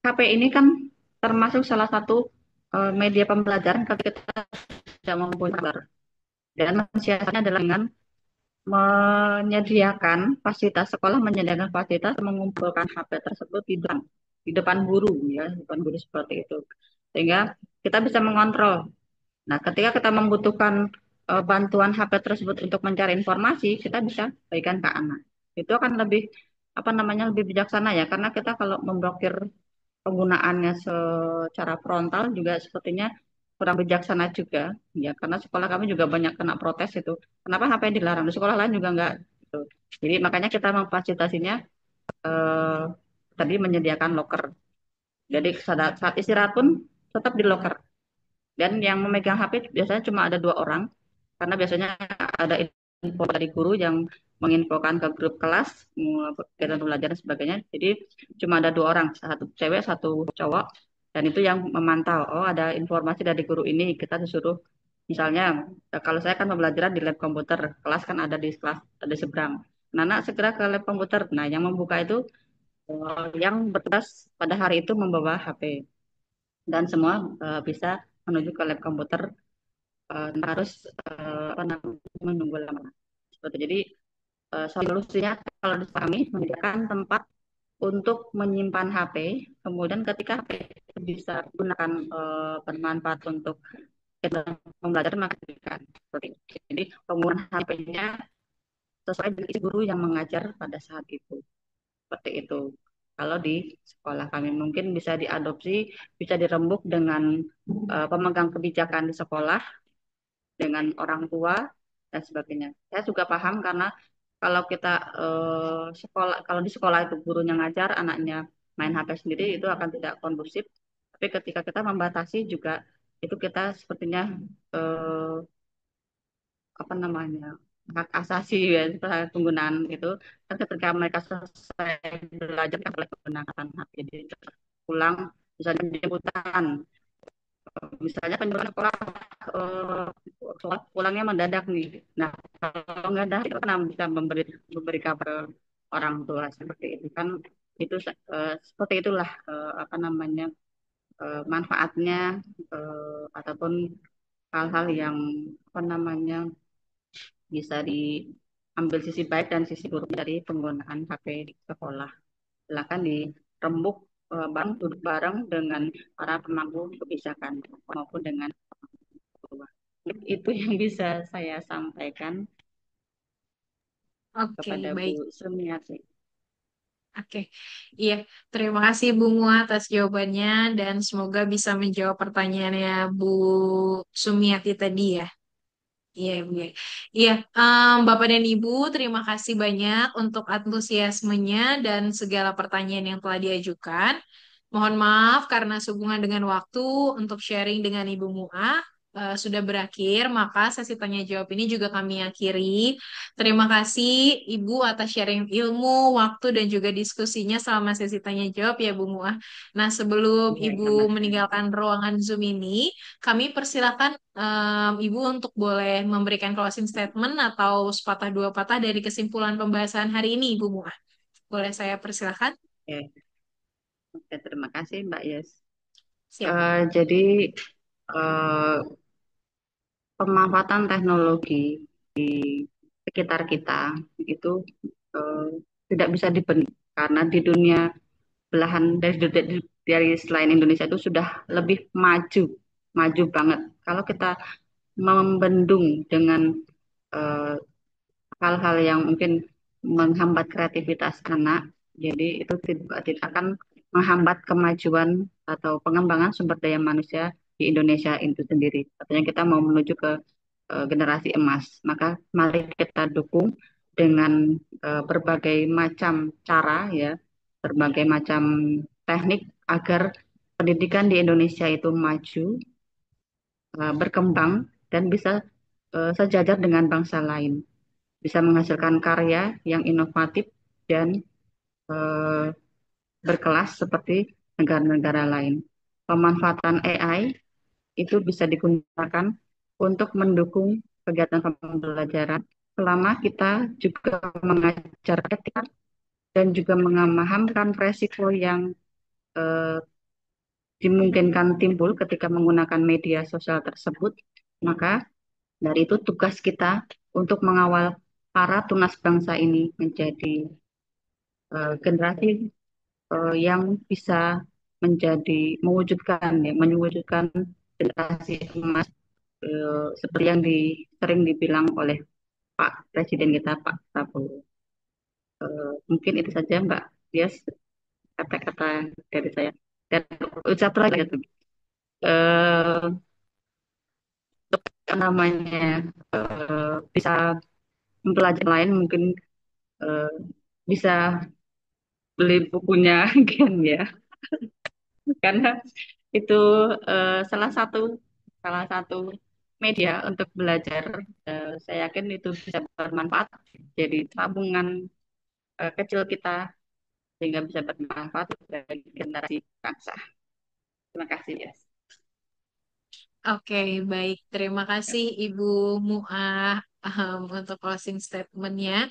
HP ini kan termasuk salah satu media pembelajaran ketika kita tidak mempunyai dan mensiasatnya adalah dengan menyediakan fasilitas mengumpulkan HP tersebut di depan guru ya, di depan guru seperti itu. Sehingga kita bisa mengontrol. Nah, ketika kita membutuhkan bantuan HP tersebut untuk mencari informasi, kita bisa berikan ke anak. Itu akan lebih apa namanya lebih bijaksana ya, karena kita kalau memblokir penggunaannya secara frontal juga sepertinya kurang bijaksana juga ya karena sekolah kami juga banyak kena protes itu kenapa HP dilarang di sekolah lain juga enggak gitu. Jadi makanya kita memfasilitasinya eh, tadi menyediakan locker Jadi saat istirahat pun tetap di loker. Dan yang memegang HP biasanya cuma ada 2 orang, karena biasanya ada info dari guru yang menginfokan ke grup kelas, kegiatan pembelajaran dan sebagainya. Jadi cuma ada 2 orang, satu cewek, satu cowok, dan itu yang memantau. Oh, ada informasi dari guru ini, kita disuruh, misalnya, kalau saya kan pembelajaran di lab komputer, kelas kan ada di kelas ada seberang. Nana segera ke lab komputer. Nah, yang membuka itu yang bertugas pada hari itu membawa HP, dan semua bisa menuju ke lab komputer tanpa harus apa namanya, menunggu lama. Seperti jadi solusinya kalau kami menyediakan tempat untuk menyimpan HP, kemudian ketika HP bisa gunakan bermanfaat untuk kegiatan pembelajaran maka diberikan. Seperti itu. Jadi penggunaan HP-nya sesuai dengan isi guru yang mengajar pada saat itu. Seperti itu. Kalau di sekolah kami mungkin bisa diadopsi, bisa dirembuk dengan pemegang kebijakan di sekolah, dengan orang tua dan sebagainya. Saya juga paham karena kalau kita sekolah, kalau di sekolah itu gurunya ngajar, anaknya main HP sendiri itu akan tidak kondusif. Tapi ketika kita membatasi juga itu kita sepertinya eh, apa namanya, hak asasi ya penggunaan itu, kan ketika mereka selesai belajar kan boleh menggunakan hak, jadi pulang misalnya jemputan, misalnya penjemput sekolah eh, pulangnya mendadak nih. Nah, kalau nggak ada itu kan bisa memberi kabar orang tua seperti itu kan, itu seperti itulah apa namanya, manfaatnya ataupun hal-hal yang apa namanya bisa diambil sisi baik dan sisi buruk dari penggunaan HP di sekolah. Silakan dirembuk bareng, duduk bareng dengan para pemangku kebijakan maupun dengan tua. Itu yang bisa saya sampaikan Oke, kepada Bu baik. Sumiati. Oke, iya. Terima kasih Bu Mua atas jawabannya dan semoga bisa menjawab pertanyaannya Bu Sumiati tadi ya. Iya, iya. Iya, Bapak dan Ibu, terima kasih banyak untuk antusiasmenya dan segala pertanyaan yang telah diajukan. Mohon maaf karena sehubungan dengan waktu untuk sharing dengan Ibu Mua sudah berakhir, maka sesi tanya jawab ini juga kami akhiri. Terima kasih Ibu atas sharing ilmu, waktu, dan juga diskusinya selama sesi tanya jawab ya Bu Mua. Nah, sebelum Ya, Ibu sama-sama. meninggalkan ruangan Zoom ini, kami persilakan Ibu untuk boleh memberikan closing statement atau sepatah dua patah dari kesimpulan pembahasan hari ini, Ibu Muah. Boleh saya persilakan? Oke, oke, terima kasih Mbak Yes. Siap. Jadi eh, pemanfaatan teknologi di sekitar kita itu eh, tidak bisa dibendung karena di dunia belahan dari selain Indonesia itu sudah lebih maju, maju banget. Kalau kita membendung dengan eh, hal-hal yang mungkin menghambat kreativitas anak, jadi itu tidak akan menghambat kemajuan atau pengembangan sumber daya manusia di Indonesia itu sendiri. Artinya kita mau menuju ke generasi emas, maka mari kita dukung dengan berbagai macam cara ya, berbagai macam teknik agar pendidikan di Indonesia itu maju, berkembang dan bisa sejajar dengan bangsa lain, bisa menghasilkan karya yang inovatif dan eh, berkelas seperti negara-negara lain. Pemanfaatan AI itu bisa digunakan untuk mendukung kegiatan pembelajaran selama kita juga mengajar etika dan juga memahamkan resiko yang eh, dimungkinkan timbul ketika menggunakan media sosial tersebut, maka dari itu tugas kita untuk mengawal para tunas bangsa ini menjadi generasi yang bisa menjadi mewujudkan generasi emas seperti yang sering dibilang oleh Pak Presiden kita Pak Prabowo. Mungkin itu saja Mbak Dias, kata-kata dari saya. Dan satu lagi itu, apa namanya, bisa mempelajari lain mungkin eh, bisa beli bukunya Gen ya. karena itu salah salah satu media untuk belajar. Saya yakin itu bisa bermanfaat jadi tabungan kecil kita sehingga bisa bermanfaat bagi generasi bangsa. Terima kasih ya. Oke, baik. Terima kasih Ibu Muah untuk closing statement-nya.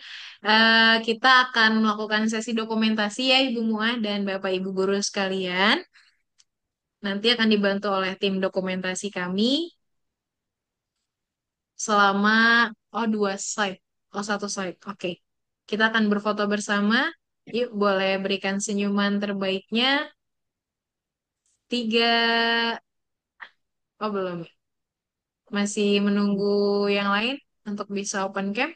Kita akan melakukan sesi dokumentasi ya Ibu Muah dan Bapak Ibu guru sekalian. Nanti akan dibantu oleh tim dokumentasi kami selama dua slide, satu slide. Oke, kita akan berfoto bersama. Yuk, boleh berikan senyuman terbaiknya. Tiga, oh belum. Masih menunggu yang lain untuk bisa open cam.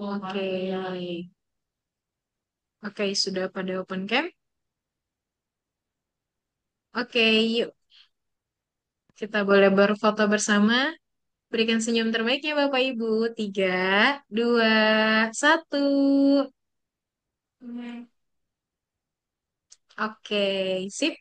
Oke, oke, sudah pada open cam. Oke, yuk kita boleh berfoto bersama. Berikan senyum terbaiknya Bapak Ibu. Tiga, dua, satu. Oke, sip.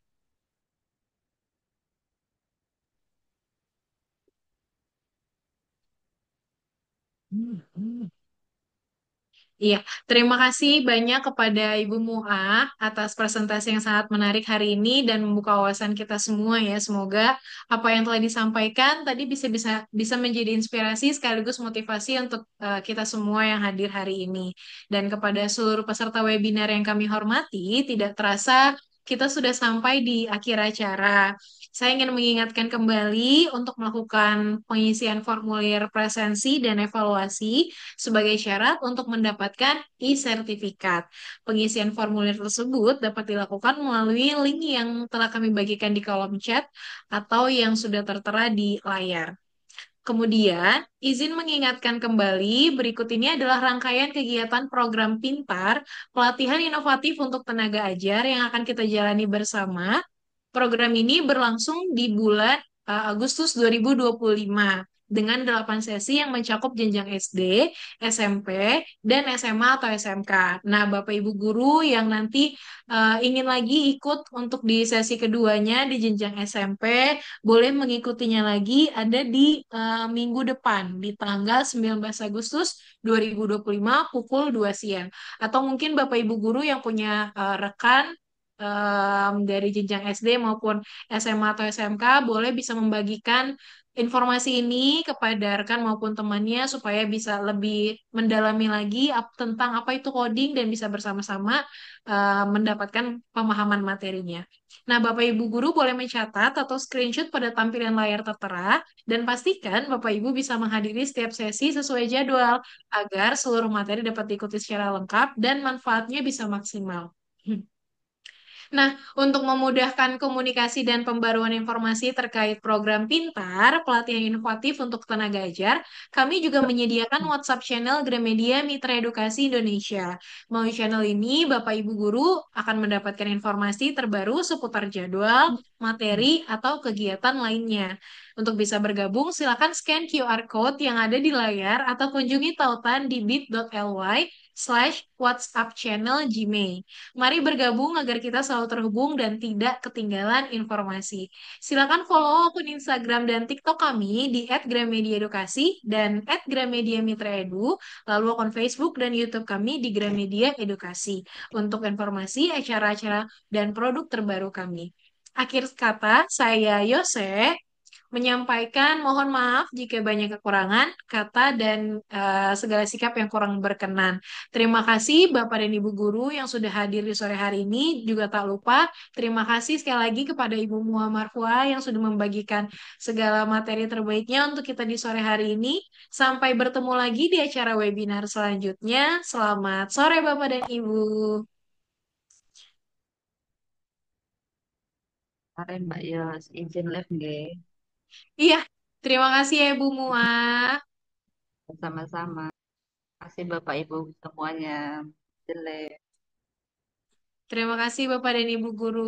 Iya, terima kasih banyak kepada Ibu Muah atas presentasi yang sangat menarik hari ini dan membuka wawasan kita semua ya. Semoga apa yang telah disampaikan tadi bisa bisa bisa menjadi inspirasi sekaligus motivasi untuk kita semua yang hadir hari ini. Dan kepada seluruh peserta webinar yang kami hormati, tidak terasa kita sudah sampai di akhir acara. Saya ingin mengingatkan kembali untuk melakukan pengisian formulir presensi dan evaluasi sebagai syarat untuk mendapatkan e-sertifikat. Pengisian formulir tersebut dapat dilakukan melalui link yang telah kami bagikan di kolom chat atau yang sudah tertera di layar. Kemudian, izin mengingatkan kembali, berikut ini adalah rangkaian kegiatan program Pintar, pelatihan inovatif untuk tenaga ajar yang akan kita jalani bersama. Program ini berlangsung di bulan Agustus 2025 dengan 8 sesi yang mencakup jenjang SD, SMP, dan SMA atau SMK. Nah, Bapak Ibu guru yang nanti ingin lagi ikut untuk di sesi keduanya di jenjang SMP, boleh mengikutinya lagi ada di minggu depan di tanggal 19 Agustus 2025 pukul 2 siang. Atau mungkin Bapak Ibu guru yang punya rekan dari jenjang SD maupun SMA atau SMK boleh bisa membagikan informasi ini kepada rekan maupun temannya supaya bisa lebih mendalami lagi tentang apa itu coding dan bisa bersama-sama mendapatkan pemahaman materinya. Nah, Bapak Ibu guru boleh mencatat atau screenshot pada tampilan layar tertera dan pastikan Bapak Ibu bisa menghadiri setiap sesi sesuai jadwal agar seluruh materi dapat diikuti secara lengkap dan manfaatnya bisa maksimal. Nah, untuk memudahkan komunikasi dan pembaruan informasi terkait program Pintar, pelatihan inovatif untuk tenaga ajar, kami juga menyediakan WhatsApp channel Gramedia Mitra Edukasi Indonesia. Melalui channel ini, Bapak Ibu guru akan mendapatkan informasi terbaru seputar jadwal, materi, atau kegiatan lainnya. Untuk bisa bergabung, silakan scan QR Code yang ada di layar atau kunjungi tautan di bit.ly/WhatsApp channel Gmail. Mari bergabung agar kita selalu terhubung dan tidak ketinggalan informasi. Silakan follow akun Instagram dan TikTok kami di @gramedia_edukasi dan @gramedia_mitra_edu, lalu akun Facebook dan YouTube kami di Gramedia Edukasi untuk informasi acara-acara dan produk terbaru kami. Akhir kata, saya Yose menyampaikan mohon maaf jika banyak kekurangan kata dan segala sikap yang kurang berkenan. Terima kasih Bapak dan Ibu guru yang sudah hadir di sore hari ini. Juga tak lupa terima kasih sekali lagi kepada Ibu Muhammad Marfua yang sudah membagikan segala materi terbaiknya untuk kita di sore hari ini. Sampai bertemu lagi di acara webinar selanjutnya. Selamat sore Bapak dan Ibu. Kemarin Mbak Yos, izin live nggih. Iya, terima kasih ya Ibu Mua. Sama-sama. Terima kasih Bapak Ibu semuanya. Izin live. Terima kasih Bapak dan Ibu Guru.